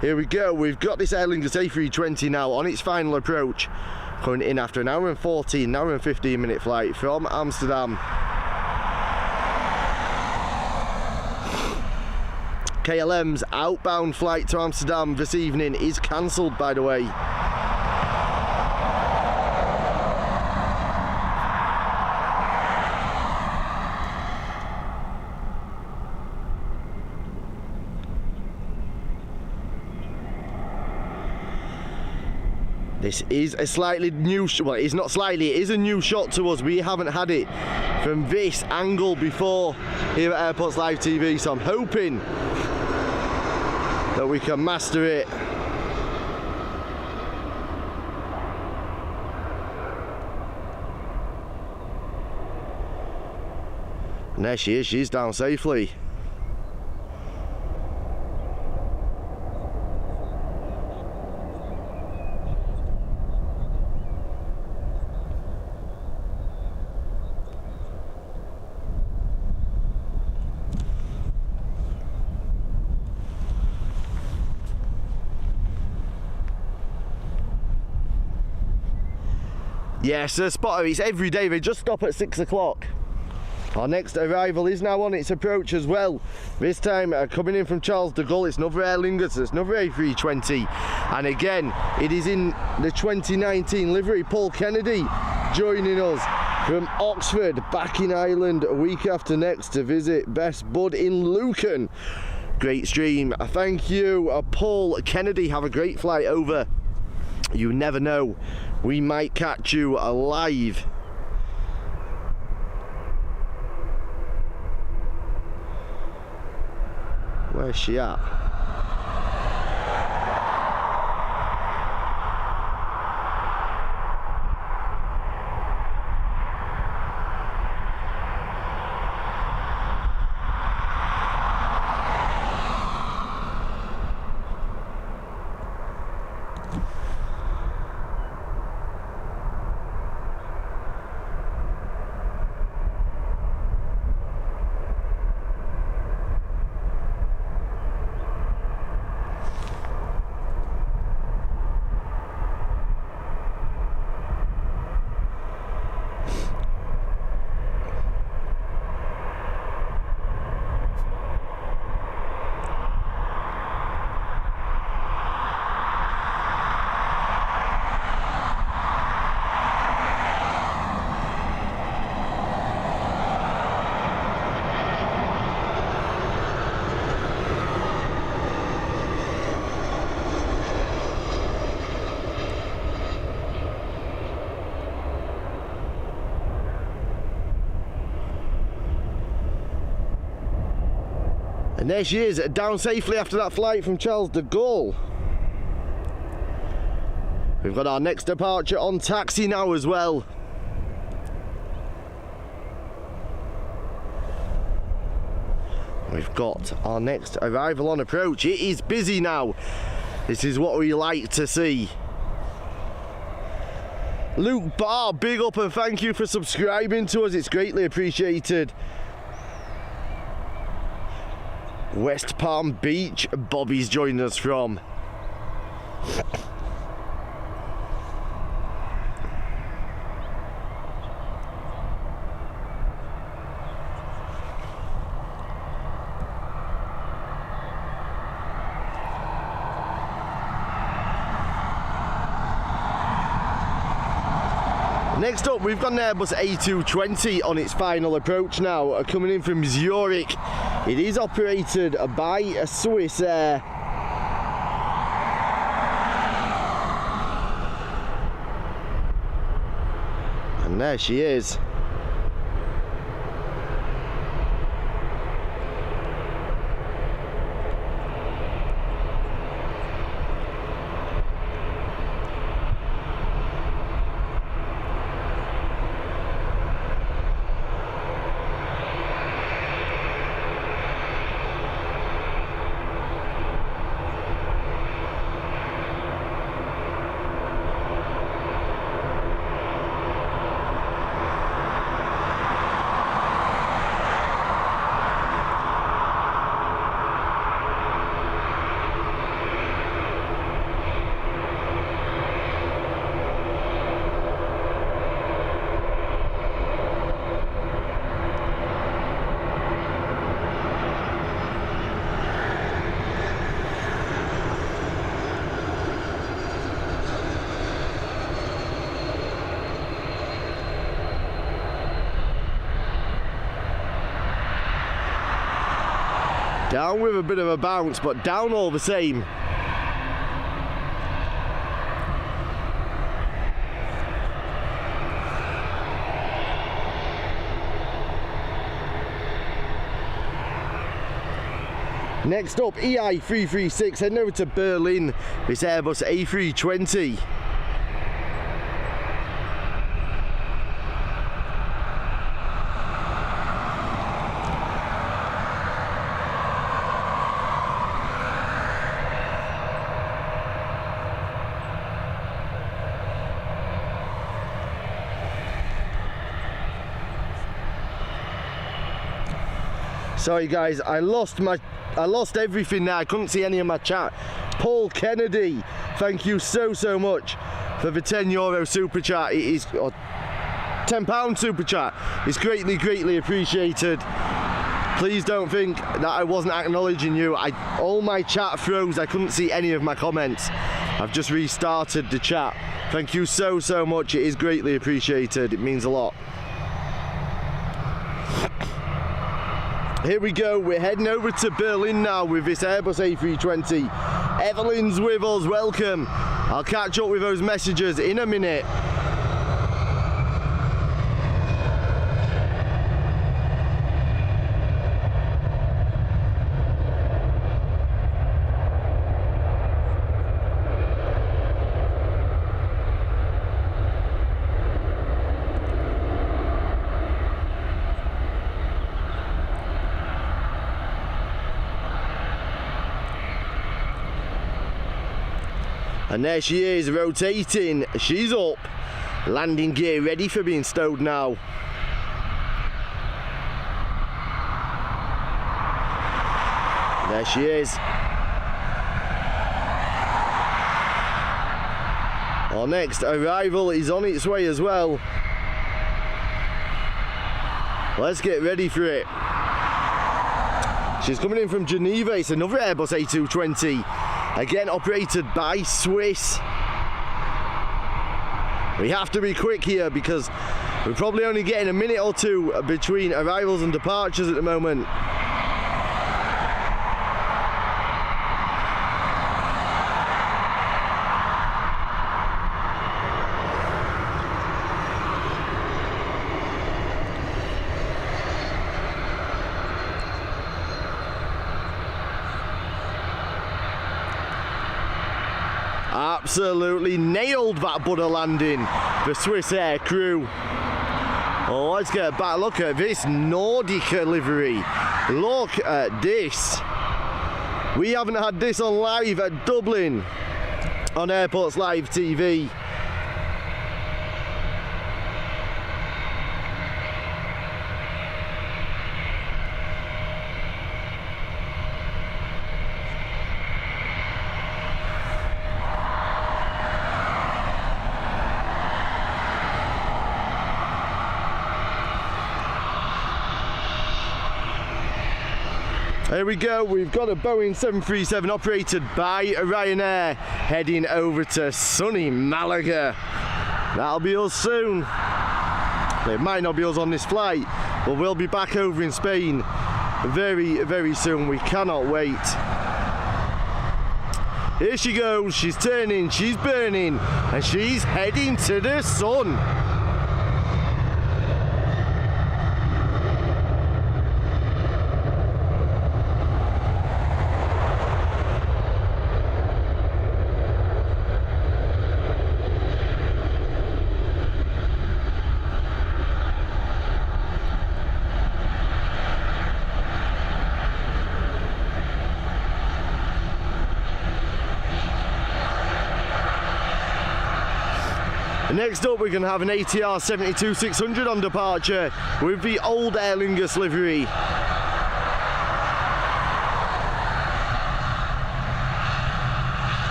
Here we go, we've got this Aer Lingus A320 now on its final approach, coming in after an hour and 14, an hour and 15 minute flight from Amsterdam. KLM's outbound flight to Amsterdam this evening is cancelled, by the way. This is a slightly new, well, it's not slightly, it is a new shot to us. We haven't had it from this angle before here at Airports Live TV, so I'm hoping that we can master it. And there she is, she's down safely. Yes, the spotter, it's every day, they just stop at 6 o'clock. Our next arrival is now on its approach as well. This time coming in from Charles de Gaulle, it's another Aer Lingus, it's another A320. And again, it is in the 2019 livery. Paul Kennedy joining us from Oxford, back in Ireland a week after next to visit best bud in Lucan. Great stream. Thank you, Paul Kennedy. Have a great flight over. You never know, we might catch you alive. Where's she at? And there she is, down safely after that flight from Charles de Gaulle. We've got our next departure on taxi now as well. We've got our next arrival on approach. It is busy now. This is what we like to see. Luke Barr, big up and thank you for subscribing to us. It's greatly appreciated. West Palm Beach, Bobby's joined us from. Next up, we've got an Airbus A220 on its final approach now, coming in from Zurich. It is operated by a Swiss Air. And there she is. Down with a bit of a bounce, but down all the same. Next up, EI336, heading over to Berlin, this Airbus A320. Sorry guys, I lost everything there. I couldn't see any of my chat. Paul Kennedy, thank you so much for the €10 super chat. It is £10 super chat. It's greatly appreciated. Please don't think that I wasn't acknowledging you. All my chat froze. I couldn't see any of my comments. I've just restarted the chat. Thank you so much. It is greatly appreciated. It means a lot. Here we go, we're heading over to Berlin now with this Airbus A320. Evelyn's with us, welcome. I'll catch up with those messages in a minute. And there she is, rotating, she's up. Landing gear ready for being stowed now. There she is. Our next arrival is on its way as well. Let's get ready for it. She's coming in from Geneva. It's another Airbus A220. Again, operated by Swiss. We have to be quick here because we're probably only getting a minute or two between arrivals and departures at the moment. Absolutely nailed that Buddha landing, the Swiss Air crew. Oh, let's get a back look at this Nordica livery. Look at this. We haven't had this on live at Dublin on Airports Live TV. Here we go, we've got a Boeing 737 operated by Ryanair heading over to sunny Malaga. That'll be us soon. It might not be us on this flight, but we'll be back over in Spain very, very soon. We cannot wait. Here she goes, she's turning, she's burning, and she's heading to the sun. Next up, we're going to have an ATR 72-600 on departure with the old Aer Lingus livery.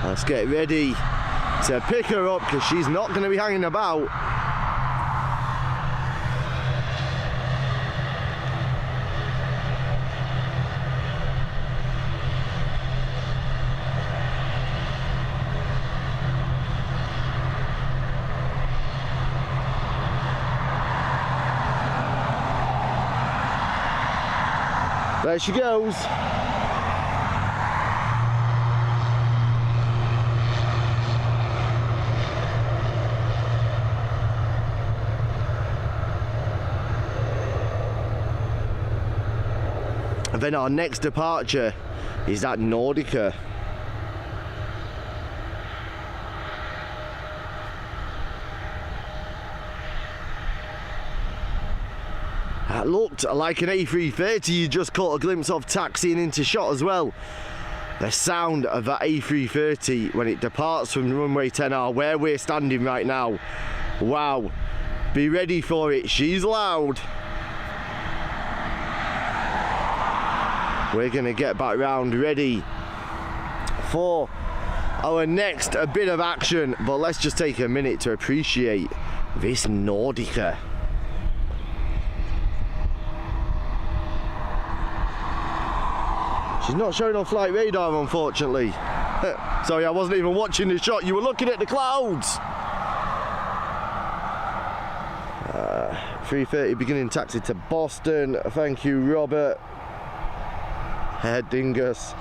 Let's get ready to pick her up because she's not going to be hanging about. There she goes. And then our next departure is at Nordica. That looked like an A330 you just caught a glimpse of taxiing into shot as well. The sound of that A330 when it departs from runway 10R where we're standing right now. Wow, be ready for it, she's loud. We're gonna get back round ready for our next bit of action, but let's just take a minute to appreciate this Nordica. She's not showing on flight radar, unfortunately. Sorry, I wasn't even watching the shot. You were looking at the clouds. 3:30 beginning taxi to Boston. Thank you, Robert. Head dingus.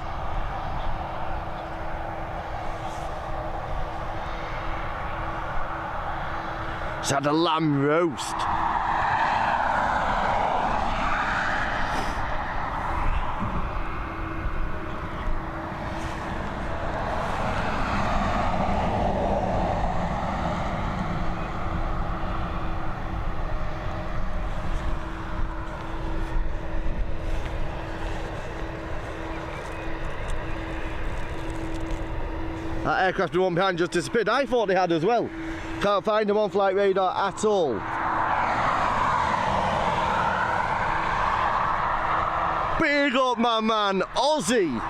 Just had a lamb roast. That aircraft we want behind just disappeared. I thought they had as well. Can't find them on flight radar at all. Big up my man, Aussie.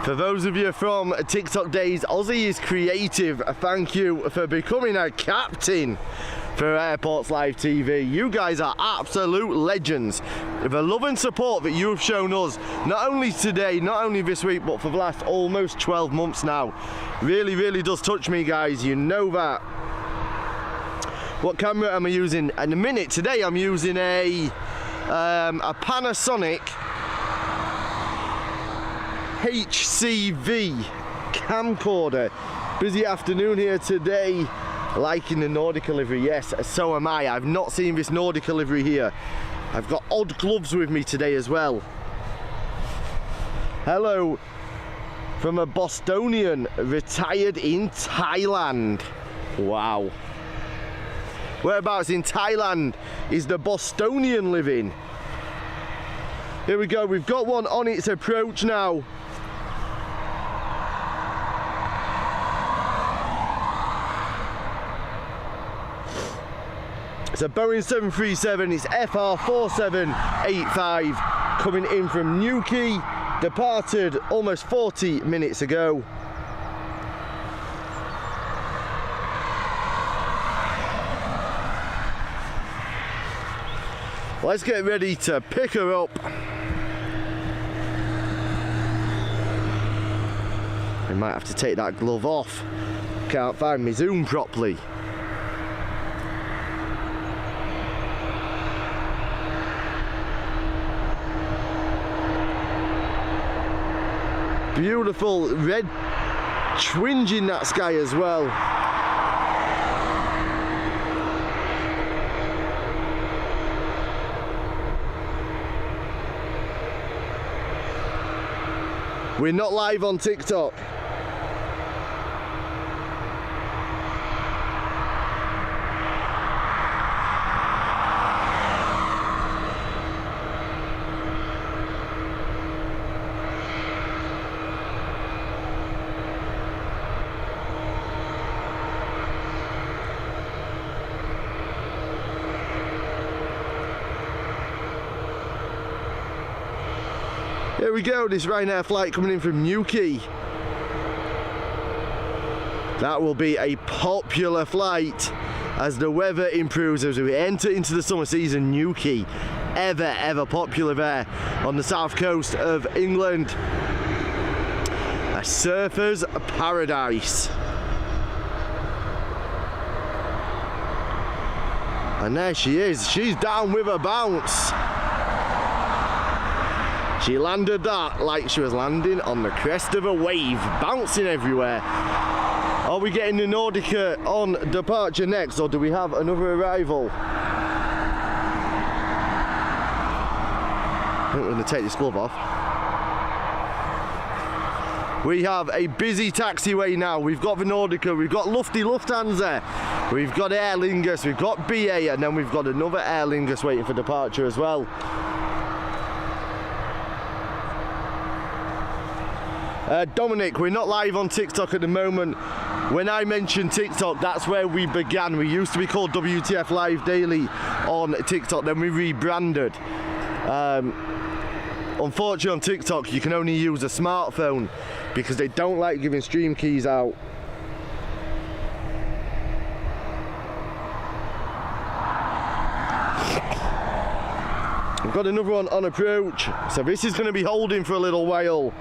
For those of you from TikTok days, Aussie is creative. Thank you for becoming a captain for Airports Live TV. You guys are absolute legends. The love and support that you have shown us, not only today, not only this week, but for the last almost 12 months now, really, really does touch me, guys. You know that. What camera am I using? In a minute, today I'm using a Panasonic HCV camcorder. Busy afternoon here today. Liking the Nordica livery, yes, so am I. I've not seen this Nordica livery here. I've got odd gloves with me today as well. Hello from a Bostonian retired in Thailand. Wow. Whereabouts in Thailand is the Bostonian living? Here we go, we've got one on its approach now. It's a Boeing 737, it's FR4785, coming in from Newquay, departed almost 40 minutes ago. Let's get ready to pick her up. I might have to take that glove off. Can't find my zoom properly. Beautiful red twinge in that sky as well. We're not live on TikTok. Here we go, this Ryanair flight coming in from Newquay. That will be a popular flight as the weather improves as we enter into the summer season. Newquay, ever popular there on the south coast of England. A surfer's paradise. And there she is, she's down with a bounce. She landed that like she was landing on the crest of a wave, bouncing everywhere. Are we getting the Nordica on departure next, or do we have another arrival? I think we're going to take this glove off. We have a busy taxiway now. We've got the Nordica, we've got Lufthansa, we've got Aer Lingus, we've got BA, and then we've got another Aer Lingus waiting for departure as well. Dominic, we're not live on TikTok at the moment. When I mentioned TikTok, that's where we began. We used to be called WTF Live Daily on TikTok, then we rebranded. Unfortunately on TikTok you can only use a smartphone because they don't like giving stream keys out. We've got another one on approach, so this is going to be holding for a little while.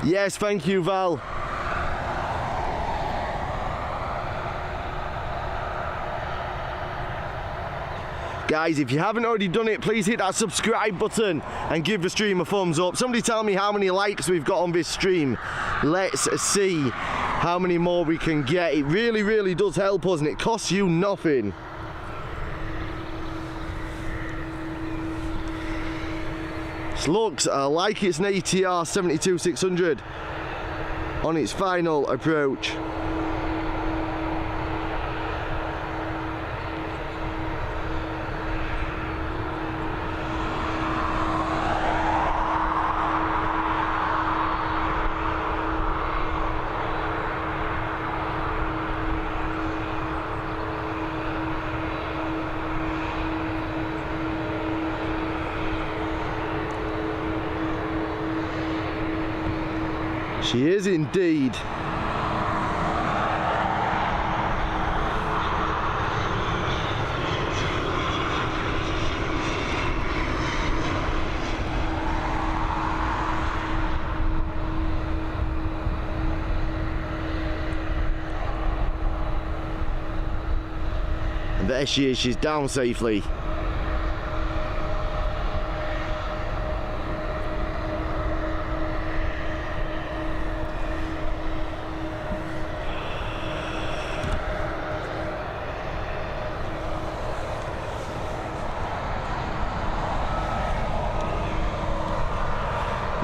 Yes, thank you, Val. Guys, if you haven't already done it, please hit that subscribe button and give the stream a thumbs up. Somebody tell me how many likes we've got on this stream. Let's see how many more we can get. It really does help us and it costs you nothing. This looks like it's an ATR 72-600 on its final approach. She is indeed. And there she is, she's down safely.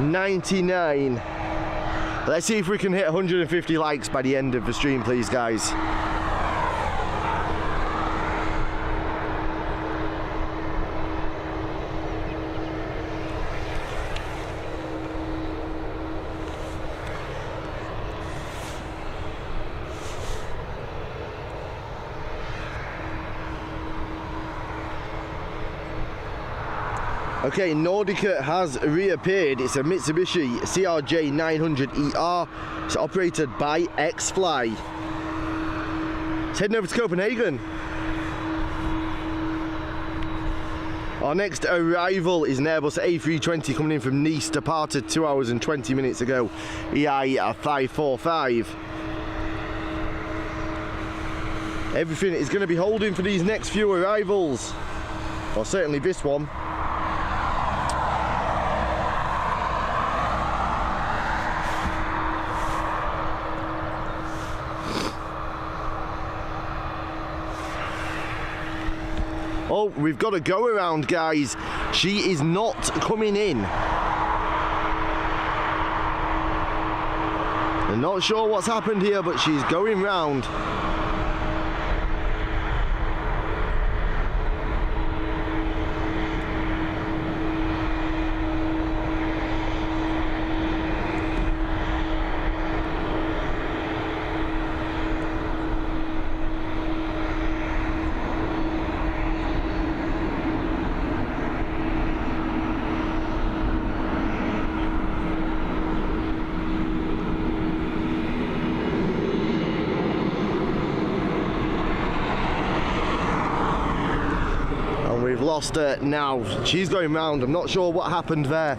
$99. Let's see if we can hit 150 likes by the end of the stream, please, guys. Okay, Nordica has reappeared. It's a Mitsubishi CRJ 900ER. It's operated by X-Fly. It's heading over to Copenhagen. Our next arrival is an Airbus A320 coming in from Nice, departed 2 hours and 20 minutes ago, EI545. Everything is going to be holding for these next few arrivals, or certainly this one. Oh, we've got a go around, guys. She is not coming in. I'm not sure what's happened here, but she's going round. We've lost her now. She's going round. I'm not sure what happened there.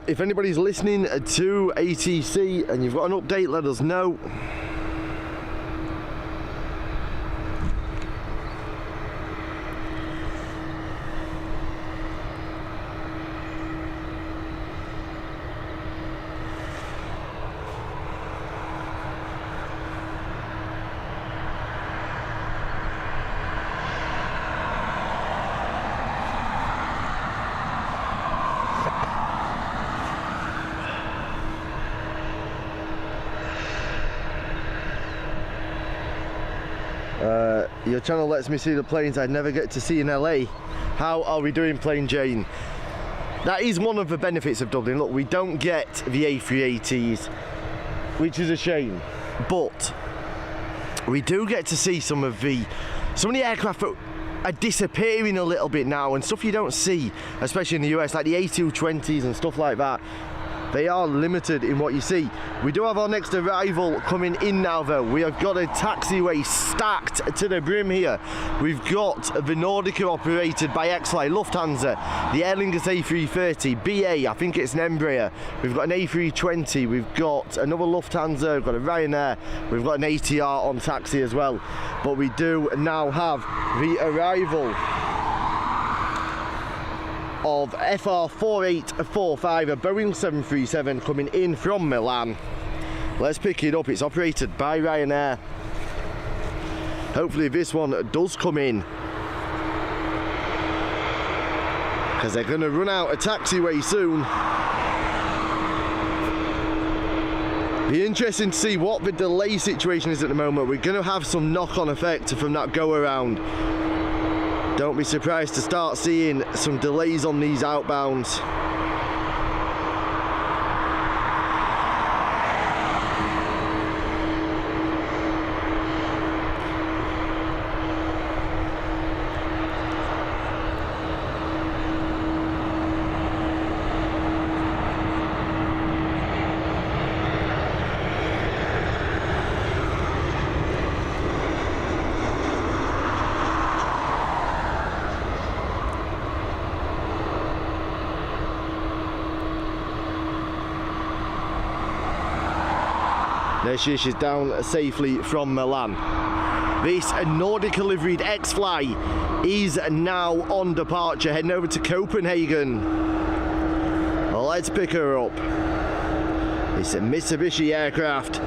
If anybody's listening to ATC and you've got an update, let us know. Your channel lets me see the planes I'd never get to see in LA. How are we doing, Plain Jane? That is one of the benefits of Dublin. Look, we don't get the A380s, which is a shame, but we do get to see some of the aircraft that are disappearing a little bit now, and stuff you don't see, especially in the US, like the A220s and stuff like that. They are limited in what you see. We do have our next arrival coming in now though. We have got a taxiway stacked to the brim here. We've got the Nordica operated by X-Fly, Lufthansa, the Aer Lingus A330, BA, I think it's an Embraer. We've got an A320, we've got another Lufthansa, we've got a Ryanair, we've got an ATR on taxi as well. But we do now have the arrival of FR4845, a Boeing 737 coming in from Milan. Let's pick it up. It's operated by Ryanair. Hopefully this one does come in, because they're going to run out of taxiway soon. Be interesting to see what the delay situation is at the moment. We're going to have some knock-on effect from that go-around. Don't be surprised to start seeing some delays on these outbounds. There she is, she's down safely from Milan. This Nordica liveried X-Fly is now on departure, heading over to Copenhagen. Let's pick her up. It's a Mitsubishi aircraft.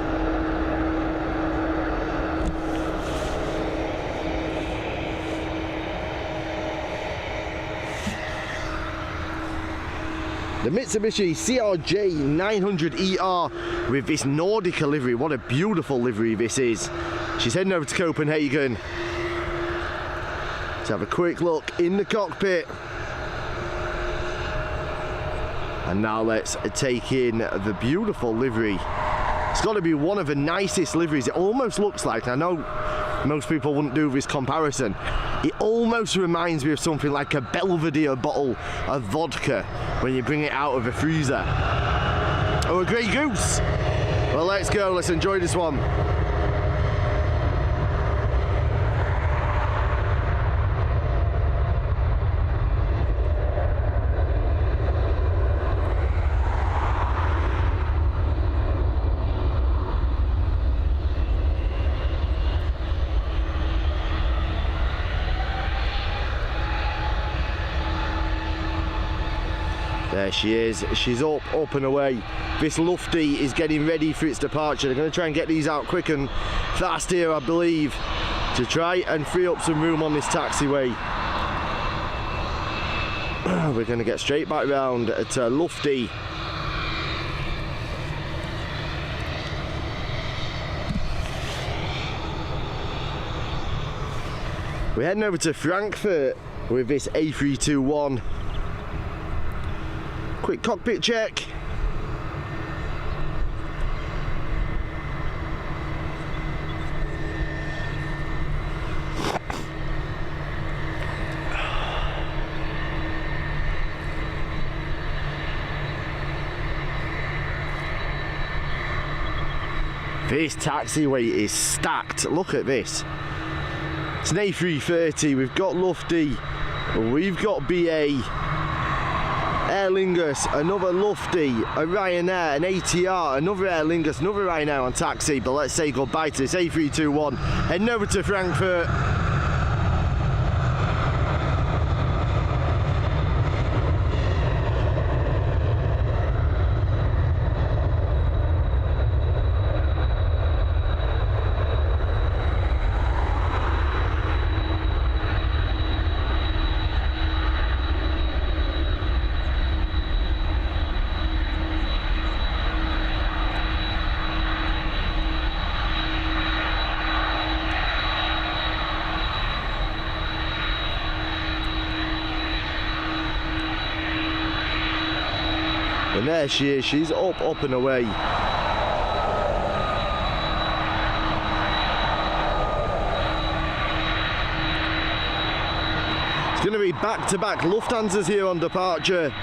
The Mitsubishi CRJ 900ER with this Nordica livery. What a beautiful livery this is. She's heading over to Copenhagen to have a quick look in the cockpit. And now let's take in the beautiful livery. It's got to be one of the nicest liveries. It almost looks like, I know most people wouldn't do this comparison, it almost reminds me of something like a Belvedere bottle of vodka when you bring it out of the freezer. Or a Grey Goose. Well, let's go, let's enjoy this one. There she is, she's up and away. This Lufty is getting ready for its departure. They're going to try and get these out quick and fast here, I believe, to try and free up some room on this taxiway. We're going to get straight back round to Lufty. We're heading over to Frankfurt with this A321. Quick cockpit check. This taxiway is stacked. Look at this. It's an A330. We've got Lufty. We've got BA. Aer Lingus, another Lufty, a Ryanair, an ATR, another Aer Lingus, another Ryanair on taxi. But let's say goodbye to this A321. Heading over to Frankfurt. And there she is, she's up and away. It's going to be back-to-back Lufthansas here on departure.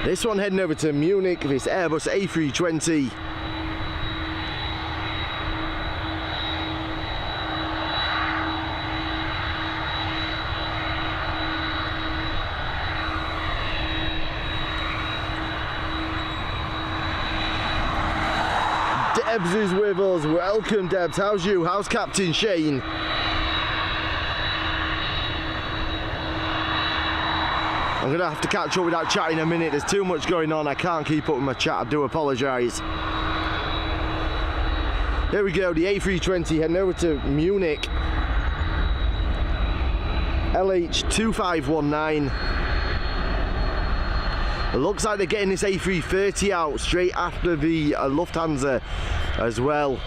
This one heading over to Munich, this Airbus A320. Debs is with us. Welcome, Debs. How's you? How's Captain Shane? I'm going to have to catch up with that chat in a minute. There's too much going on. I can't keep up with my chat. I do apologise. Here we go. The A320 heading over to Munich. LH2519. It looks like they're getting this A330 out straight after the Lufthansa as well.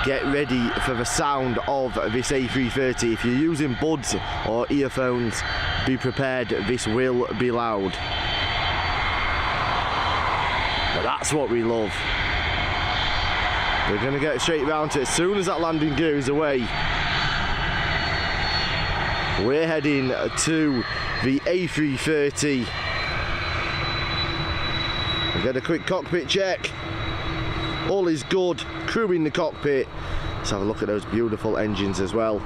Get ready for the sound of this A330. If you're using buds or earphones, be prepared, this will be loud. But that's what we love. We're going to get straight round to it as soon as that landing gear is away. We're heading to the A330. We'll get a quick cockpit check. All is good. Crew in the cockpit. Let's have a look at those beautiful engines as well.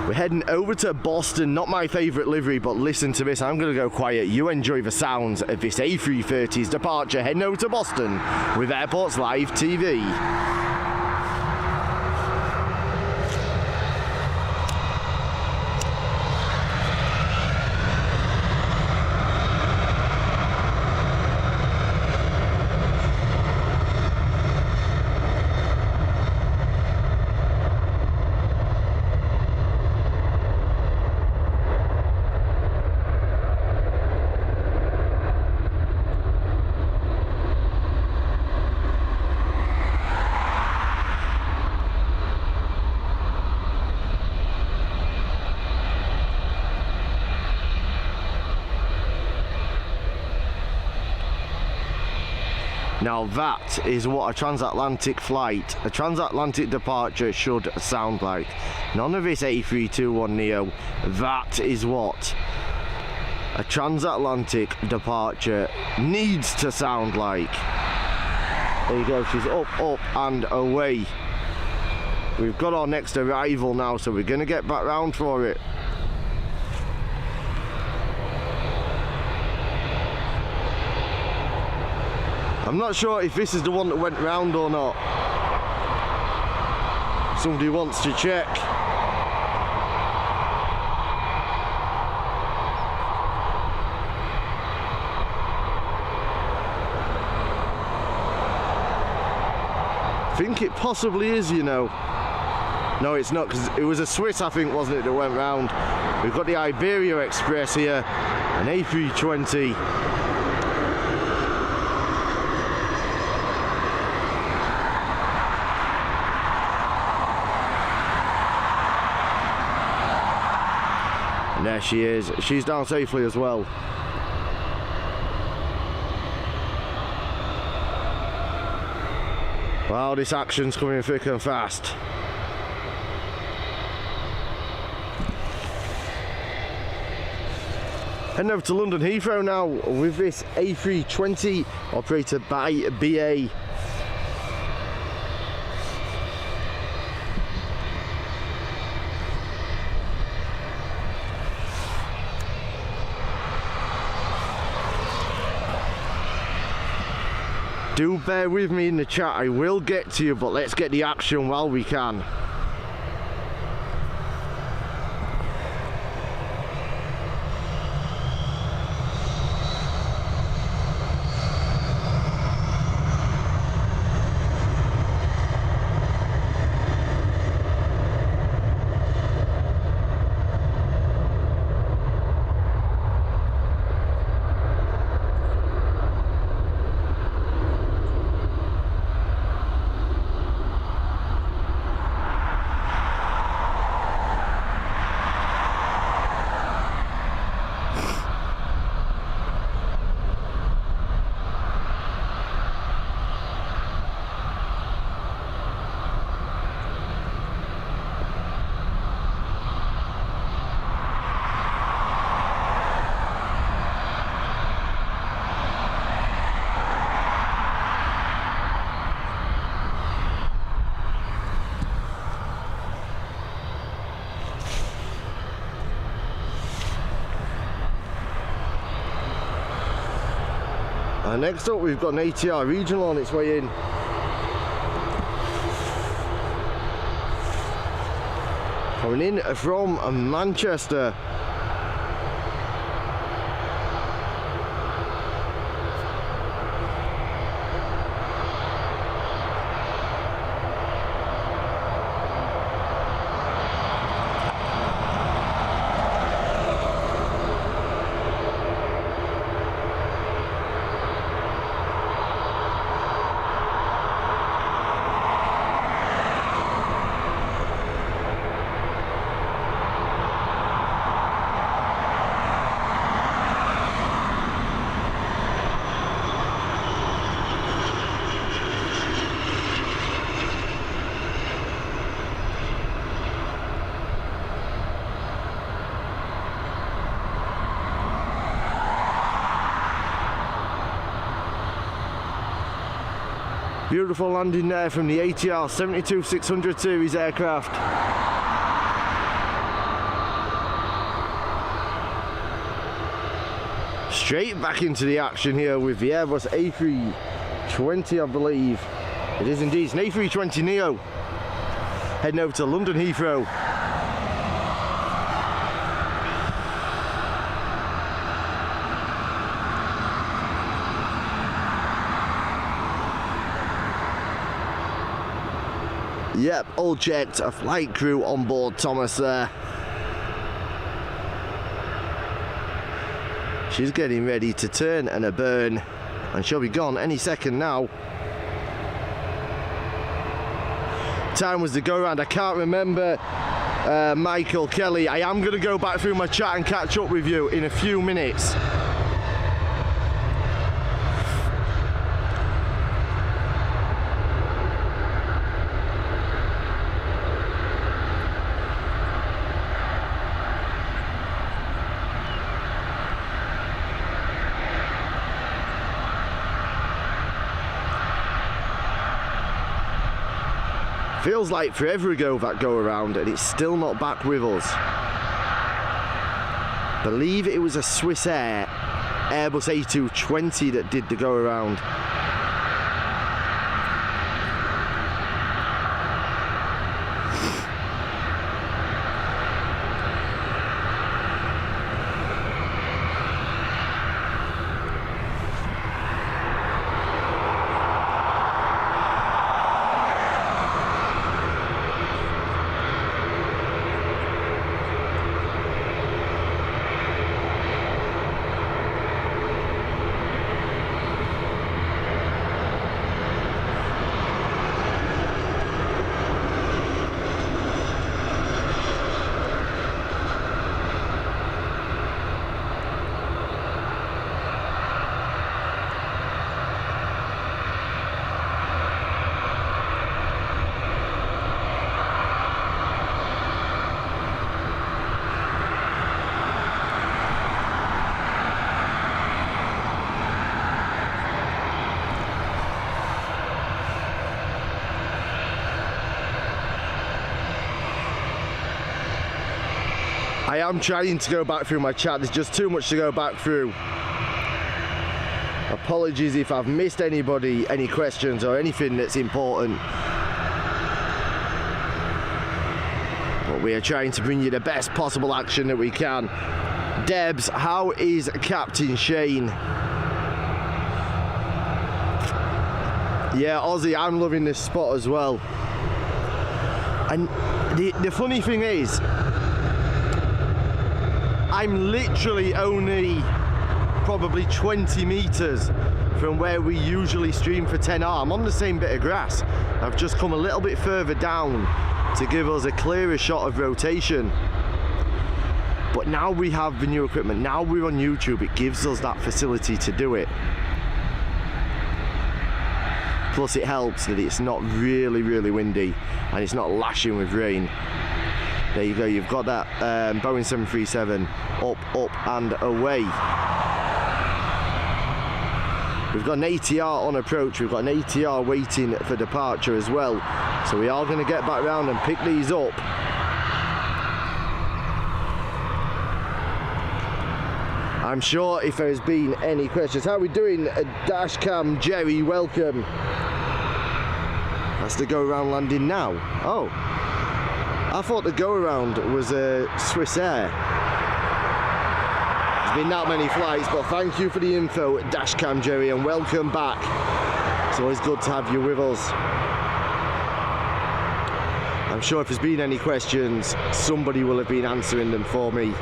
We're heading over to Boston. Not my favourite livery, but listen to this. I'm going to go quiet. You enjoy the sounds of this A330's departure. Heading over to Boston with Airports Live TV. Now that is what a transatlantic flight, a transatlantic departure should sound like. None of this A321neo. That is what a transatlantic departure needs to sound like. There you go, she's up, up and away. We've got our next arrival now, so we're going to get back round for it. I'm not sure if this is the one that went round or not. Somebody wants to check. I think it possibly is, you know. No, it's not, because it was a Swiss, I think, wasn't it, that went round. We've got the Iberia Express here, an A320. And there she is. She's down safely as well. Wow, this action's coming thick and fast. Heading over to London Heathrow now with this A320 operated by BA. Do bear with me in the chat, I will get to you, but let's get the action while we can. Next up we've got an ATR regional on its way in. Coming in from Manchester. Beautiful landing there from the ATR 72-600 series aircraft. Straight back into the action here with the Airbus A320, I believe. It is indeed, it's an A320neo. Heading over to London Heathrow. Yep, all checked, a flight crew on board Thomas there. She's getting ready to turn and a burn, and she'll be gone any second now. Time was the go round, I can't remember Michael Kelly. I am going to go back through my chat and catch up with you in a few minutes. Feels like forever ago that go around, and it's still not back with us. Believe it was a Swiss Air Airbus A220 that did the go around. I am trying to go back through my chat, there's just too much to go back through. Apologies if I've missed anybody, any questions or anything that's important. But we are trying to bring you the best possible action that we can. Debs, how is Captain Shane? Yeah, Aussie, I'm loving this spot as well. And the funny thing is, I'm literally only probably 20 meters from where we usually stream for 10R. I'm on the same bit of grass. I've just come a little bit further down to give us a clearer shot of rotation. But now we have the new equipment, now we're on YouTube, it gives us that facility to do it. Plus it helps that it's not really windy and it's not lashing with rain. There you go, you've got that Boeing 737 up and away. We've got an ATR on approach, we've got an ATR waiting for departure as well. So we are going to get back round and pick these up. I'm sure if there's been any questions. How are we doing, Dashcam Jerry? Welcome. That's the go around landing now. Oh. I thought the go-around was a Swiss Air. There's been that many flights, but thank you for the info, Dashcam Jerry, and welcome back. It's always good to have you with us. I'm sure if there's been any questions, somebody will have been answering them for me.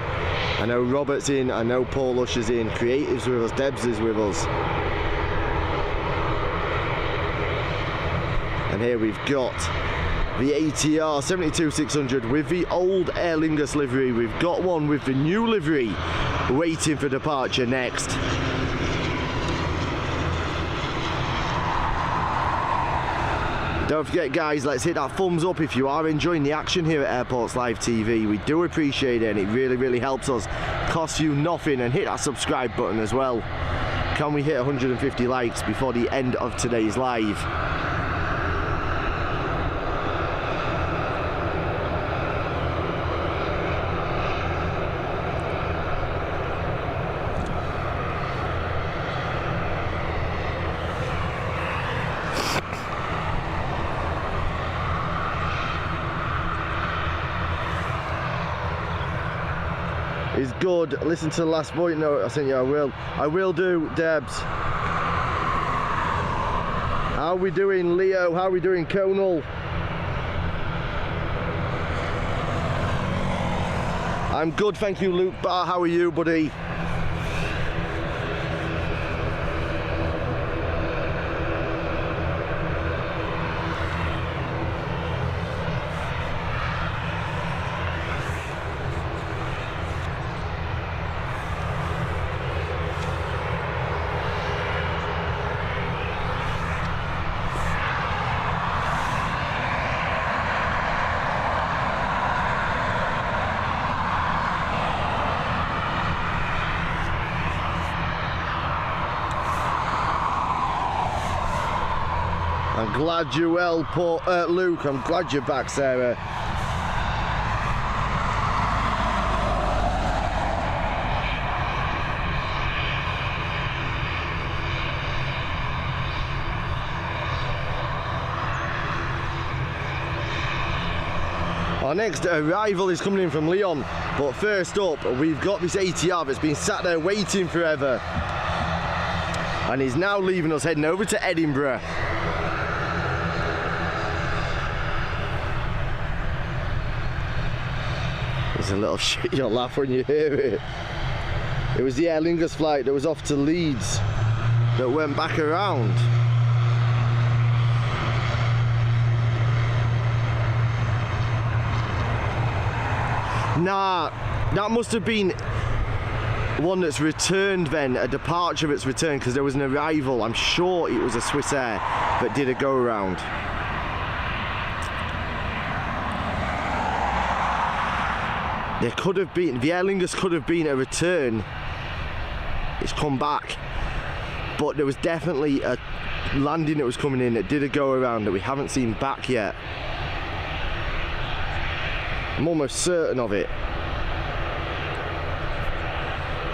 I know Robert's in, I know Paul Usher's in, Creative's with us, Debs is with us. And here we've got the ATR 72600 with the old Aer Lingus livery. We've got one with the new livery waiting for departure next. Don't forget guys, let's hit that thumbs up if you are enjoying the action here at Airports Live TV. We do appreciate it and it really helps us. Costs you nothing, and hit that subscribe button as well. Can we hit 150 likes before the end of today's live? Is good. Listen to the last voice note I sent you. I will do, Debs. How are we doing, Leo? How are we doing, Conal? I'm good, thank you, Luke Barr. How are you, buddy? I'm glad you're well, Luke. I'm glad you're back, Sarah. Our next arrival is coming in from Lyon, but first up we've got this ATR that's been sat there waiting forever and is now leaving us, heading over to Edinburgh. There's a little shit you'll laugh when you hear it. It was the Aer Lingus flight that was off to Leeds that went back around. Nah, that must have been one that's returned then, a departure that's returned, because there was an arrival. I'm sure it was a Swiss Air that did a go around. There could have been, the Aer Lingus could have been a return. It's come back, but there was definitely a landing that was coming in that did a go around that we haven't seen back yet. I'm almost certain of it.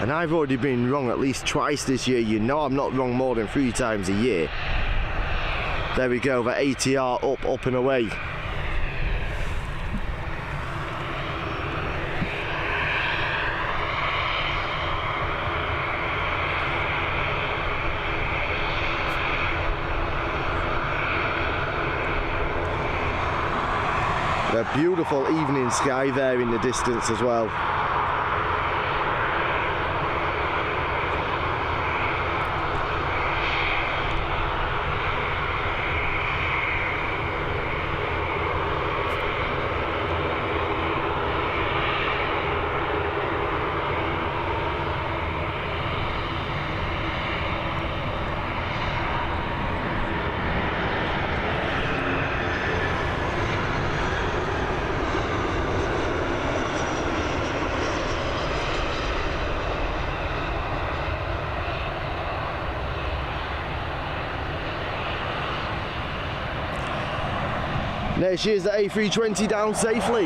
And I've already been wrong at least twice this year. You know I'm not wrong more than 3 times a year. There we go, the ATR up and away. A beautiful evening sky there in the distance as well. There she is, the A320 down safely.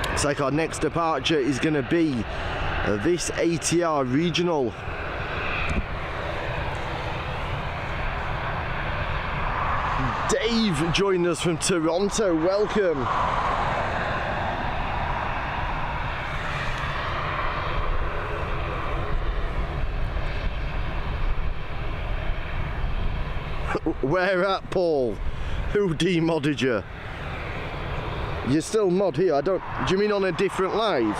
Looks like our next departure is going to be this ATR regional. Dave joined us from Toronto, welcome. Where at, Paul? Who demodded you? You're still mod here, do you mean on a different live?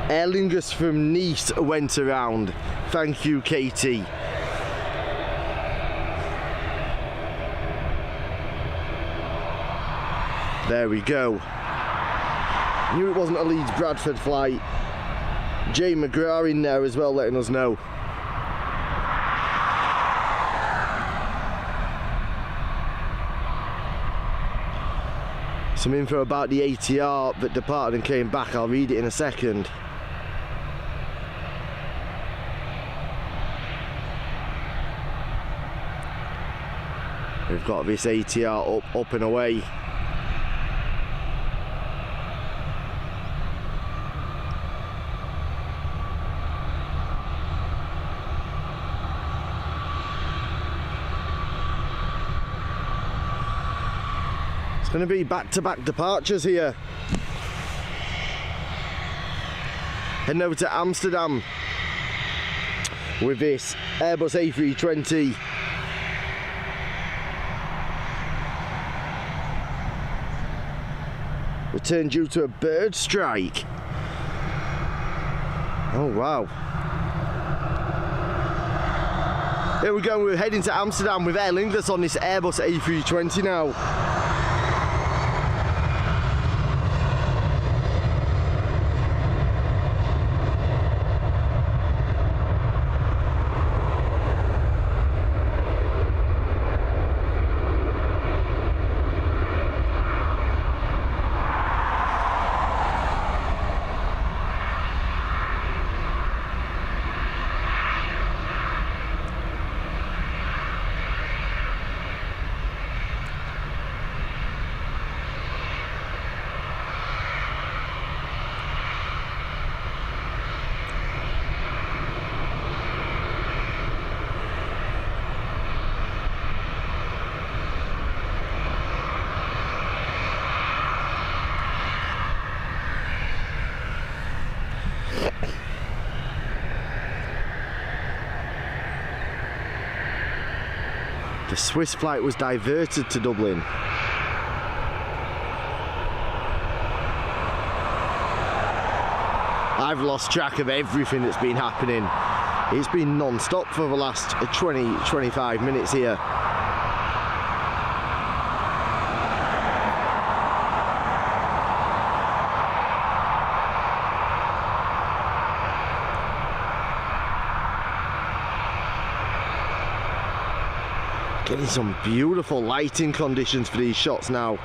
Aer Lingus from Nice went around. Thank you, Katie. There we go. Knew it wasn't a Leeds Bradford flight. Jay McGrath in there as well, letting us know. Some info about the ATR that departed and came back. I'll read it in a second. We've got this ATR up and away. It's going to be back-to-back departures here. Heading over to Amsterdam with this Airbus A320. Return due to a bird strike. Oh wow. Here we go, we're heading to Amsterdam with Aer Lingus on this Airbus A320 now. Swiss flight was diverted to Dublin. I've lost track of everything that's been happening. It's been non-stop for the last 20-25 minutes here. Getting some beautiful lighting conditions for these shots now.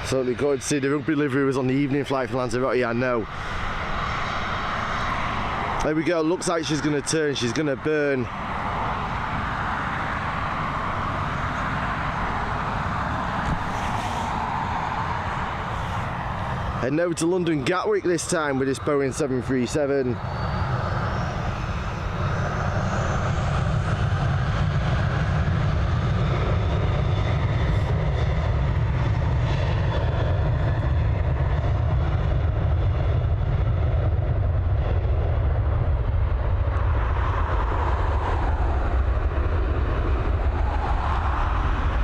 Certainly good to see the rugby livery was on the evening flight from Lanzarote, I know. There we go, looks like she's going to turn, she's going to burn. Heading over to London Gatwick this time with this Boeing 737.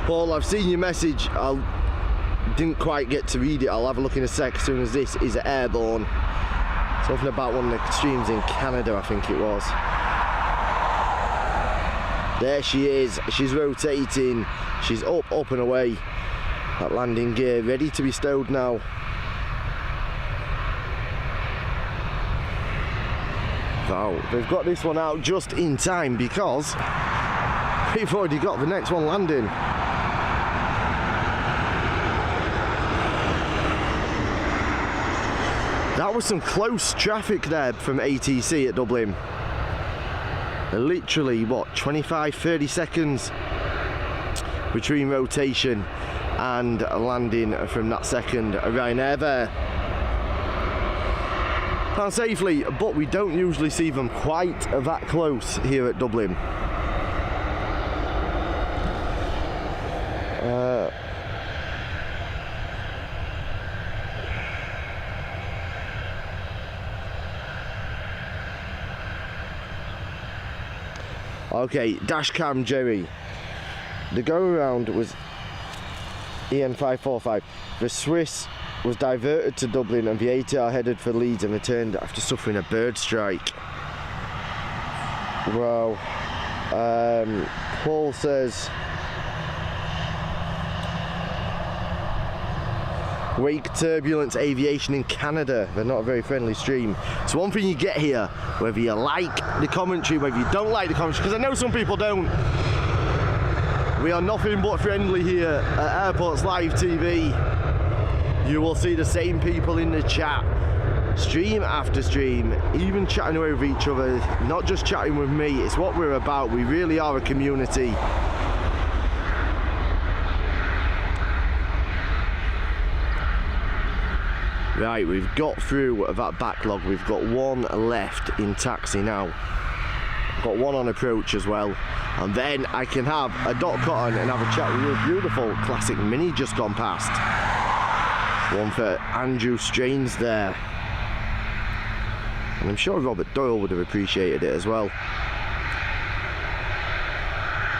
Paul, I've seen your message. Didn't quite get to read it. I'll have a look in a sec as soon as this is airborne. Something about one of the extremes in Canada, I think it was. There she is. She's rotating. She's up and away. That landing gear ready to be stowed now. So they've got this one out just in time because we've already got the next one landing. That was some close traffic there from ATC at Dublin. Literally, what, 25-30 seconds between rotation and landing from that second Ryanair there. And safely, but we don't usually see them quite that close here at Dublin. Okay, dashcam Jerry. The go around was EN545. The Swiss was diverted to Dublin and the ATR headed for Leeds and returned after suffering a bird strike. Well, Paul says wake turbulence aviation in Canada. They're not a very friendly stream. So one thing you get here, whether you like the commentary, whether you don't like the commentary, because I know some people don't, we are nothing but friendly here at Airports Live TV. You will see the same people in the chat, stream after stream, even chatting away with each other, not just chatting with me. It's what we're about. We really are a community. Right, we've got through that backlog. We've got one left in taxi now. Got one on approach as well. And then I can have a dot cotton and have a chat with your beautiful classic Mini just gone past. One for Andrew Strains there. And I'm sure Robert Doyle would have appreciated it as well.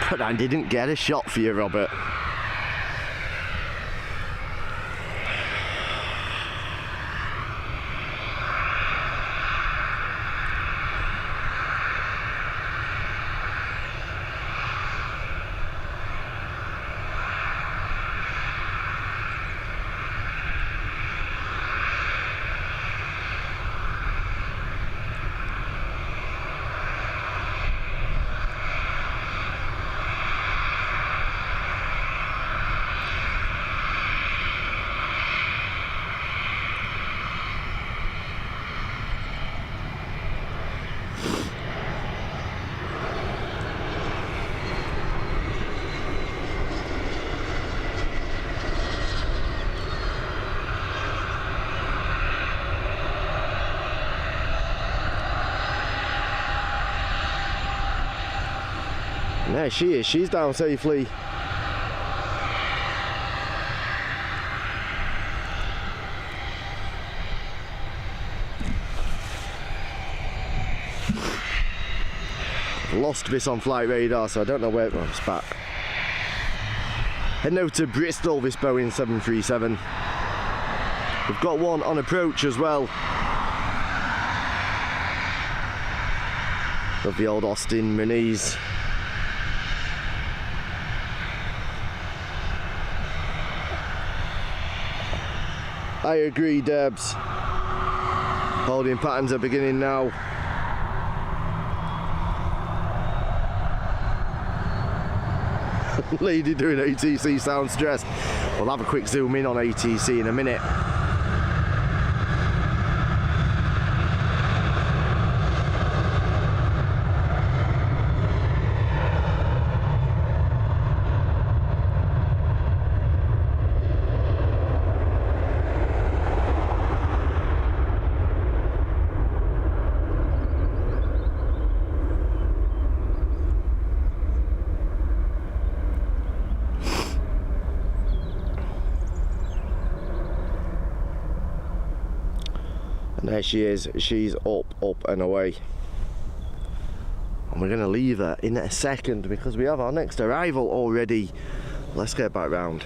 But I didn't get a shot for you, Robert. There she is, she's down safely. Lost this on flight radar, so I don't know where it was back. Heading over to Bristol, this Boeing 737. We've got one on approach as well. Of the old Austin Minis. I agree, Debs. Holding patterns are beginning now. Lady doing ATC sounds stressed. We'll have a quick zoom in on ATC in a minute. And there she is, she's up and away. And we're going to leave her in a second because we have our next arrival already. Let's get back round.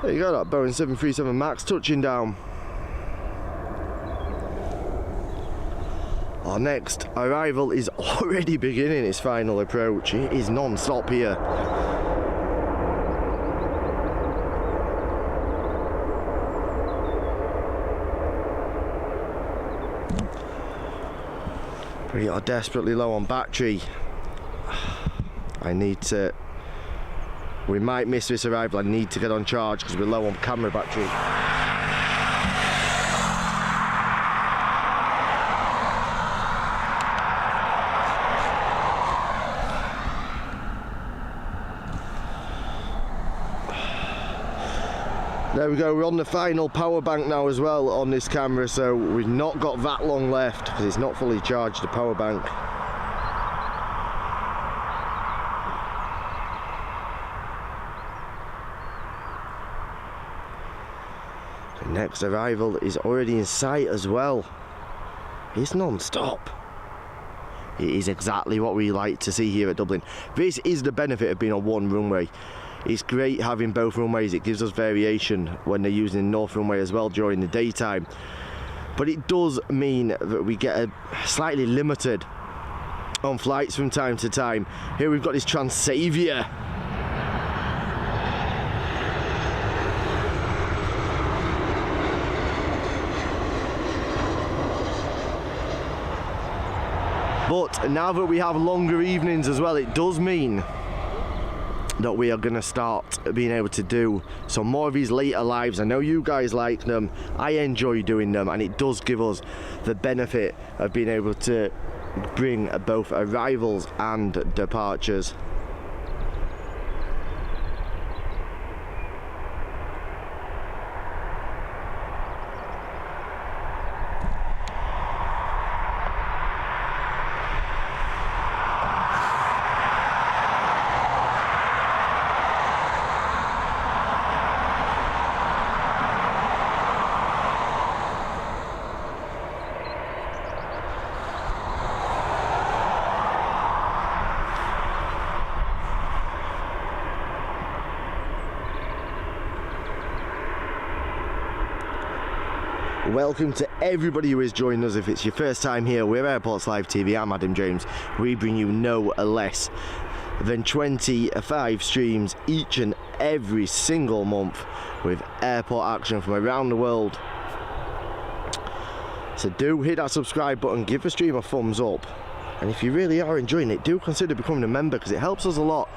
There you go, that Boeing 737 Max touching down. Our next arrival is already beginning its final approach. It is non-stop here. We are desperately low on battery. We might miss this arrival. I need to get on charge because we're low on camera battery. There we go, we're on the final power bank now as well on this camera, so we've not got that long left because it's not fully charged, the power bank. Next arrival is already in sight as well. It's non-stop. It is exactly what we like to see here at Dublin. This is the benefit of being on one runway. It's great having both runways. It gives us variation when they're using North Runway as well during the daytime. But it does mean that we get slightly limited on flights from time to time. Here we've got this Transavia. But now that we have longer evenings as well, it does mean that we are going to start being able to do some more of these later lives. I know you guys like them, I enjoy doing them, and it does give us the benefit of being able to bring both arrivals and departures. Welcome to everybody who is joining us. If it's your first time here, we're Airports Live TV. I'm Adam James. We bring you no less than 25 streams each and every single month with airport action from around the world. So do hit that subscribe button, give the stream a thumbs up, and if you really are enjoying it, do consider becoming a member because it helps us a lot.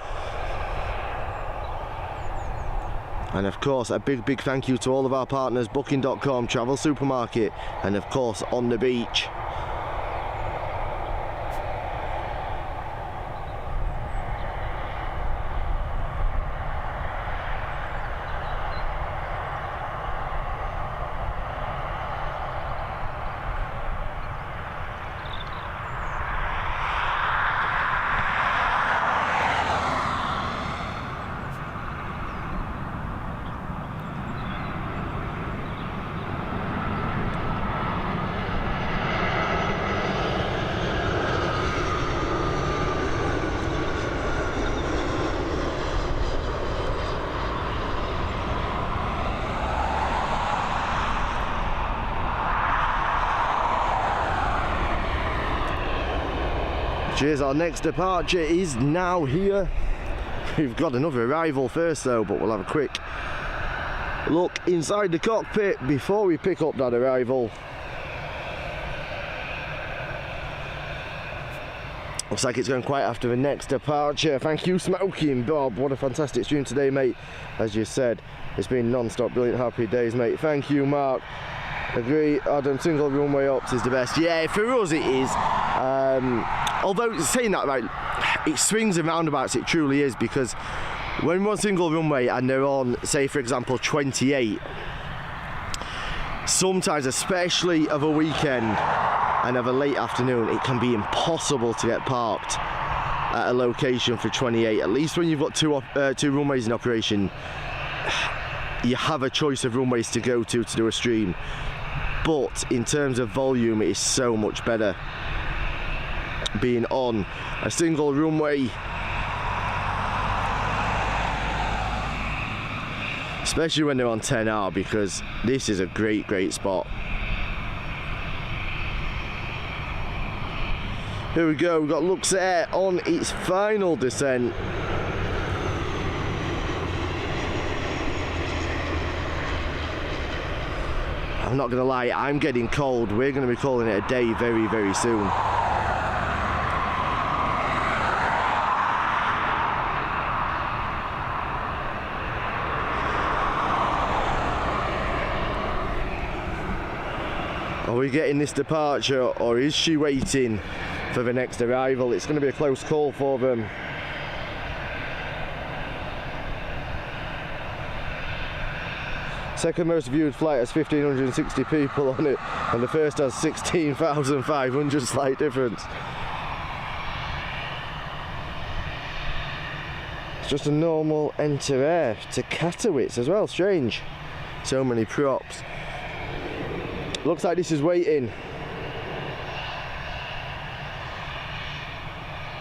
And of course, a big thank you to all of our partners, Booking.com, Travel Supermarket, and of course On the Beach. Cheers, our next departure is now here. We've got another arrival first though, but we'll have a quick look inside the cockpit before we pick up that arrival. Looks like it's going quite after the next departure. Thank you, Smokey and Bob. What a fantastic stream today, mate. As you said, it's been non-stop brilliant happy days, mate. Thank you, Mark. Agree, Adam, single runway ops is the best. Yeah, for us it is. Although saying that, right, it swings and roundabouts, it truly is, because when we're on single runway and they're on, say for example, 28, sometimes, especially of a weekend and of a late afternoon, it can be impossible to get parked at a location for 28. At least when you've got two runways in operation, you have a choice of runways to go to do a stream. But in terms of volume, it is so much better being on a single runway, especially when they're on 10R, because this is a great spot. Here we go, we've got Luxair on its final descent. I'm not gonna lie, I'm getting cold. We're gonna be calling it a day very soon. Are we getting this departure, or is she waiting for the next arrival? It's going to be a close call for them. Second most viewed flight has 1,560 people on it, and the first has 16,500, slight difference. It's just a normal enter air to Gatwick as well, strange. So many props. Looks like this is waiting.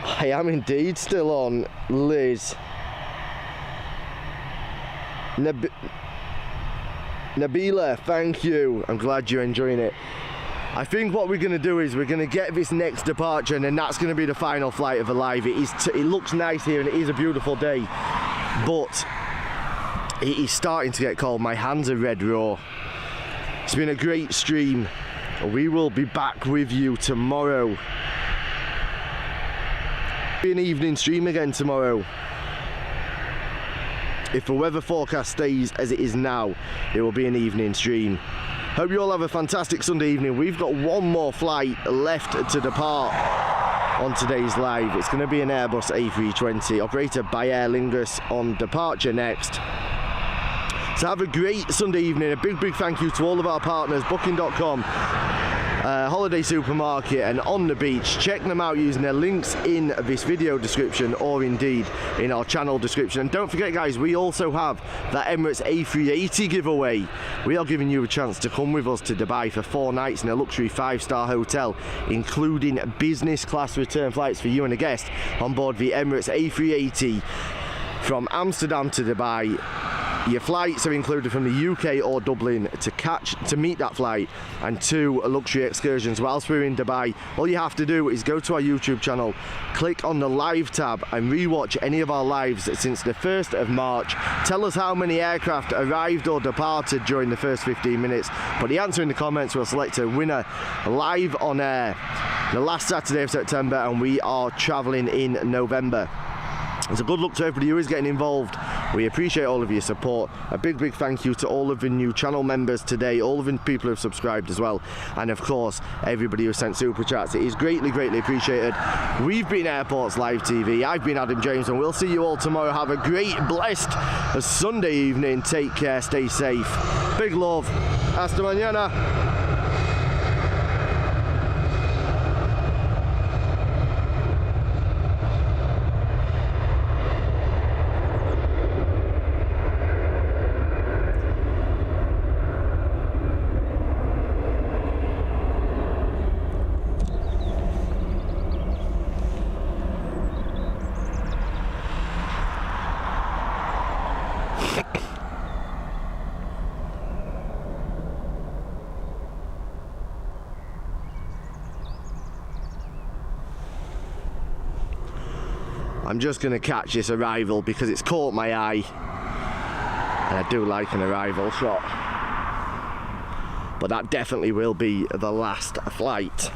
I am indeed still on, Liz. Nabila, thank you. I'm glad you're enjoying it. I think what we're going to do is we're going to get this next departure, and then that's going to be the final flight of the live. It looks nice here, and it is a beautiful day, but it is starting to get cold. My hands are red raw. It's been a great stream. We will be back with you tomorrow. Be an evening stream again tomorrow. If the weather forecast stays as it is now, it will be an evening stream. Hope you all have a fantastic Sunday evening. We've got one more flight left to depart on today's live. It's going to be an Airbus A320 operated by Aer Lingus on departure next. So have a great Sunday evening. A big thank you to all of our partners, Booking.com, Holiday Supermarket and On the Beach. Check them out using their links in this video description, or indeed in our channel description. And don't forget guys, we also have that Emirates A380 giveaway. We are giving you a chance to come with us to Dubai for 4 nights in a luxury 5-star hotel, including business class return flights for you and a guest on board the Emirates A380 from Amsterdam to Dubai Your flights are included from the UK or Dublin to meet that flight, and 2 luxury excursions whilst we're in Dubai. All you have to do is go to our YouTube channel, click on the live tab and rewatch any of our lives since the 1st of March. Tell us how many aircraft arrived or departed during the first 15 minutes. Put the answer in the comments, we'll select a winner live on air the last Saturday of September, and we are travelling in November. It's a good luck to everybody who is getting involved. We appreciate all of your support. A big thank you to all of the new channel members today, all of the people who have subscribed as well, and of course everybody who sent super chats. It is greatly appreciated. We've been Airports Live TV. I've been Adam James, and we'll see you all tomorrow. Have a great, blessed Sunday evening. Take care, stay safe. Big love. Hasta mañana. I'm just going to catch this arrival because it's caught my eye, and I do like an arrival shot, but that definitely will be the last flight.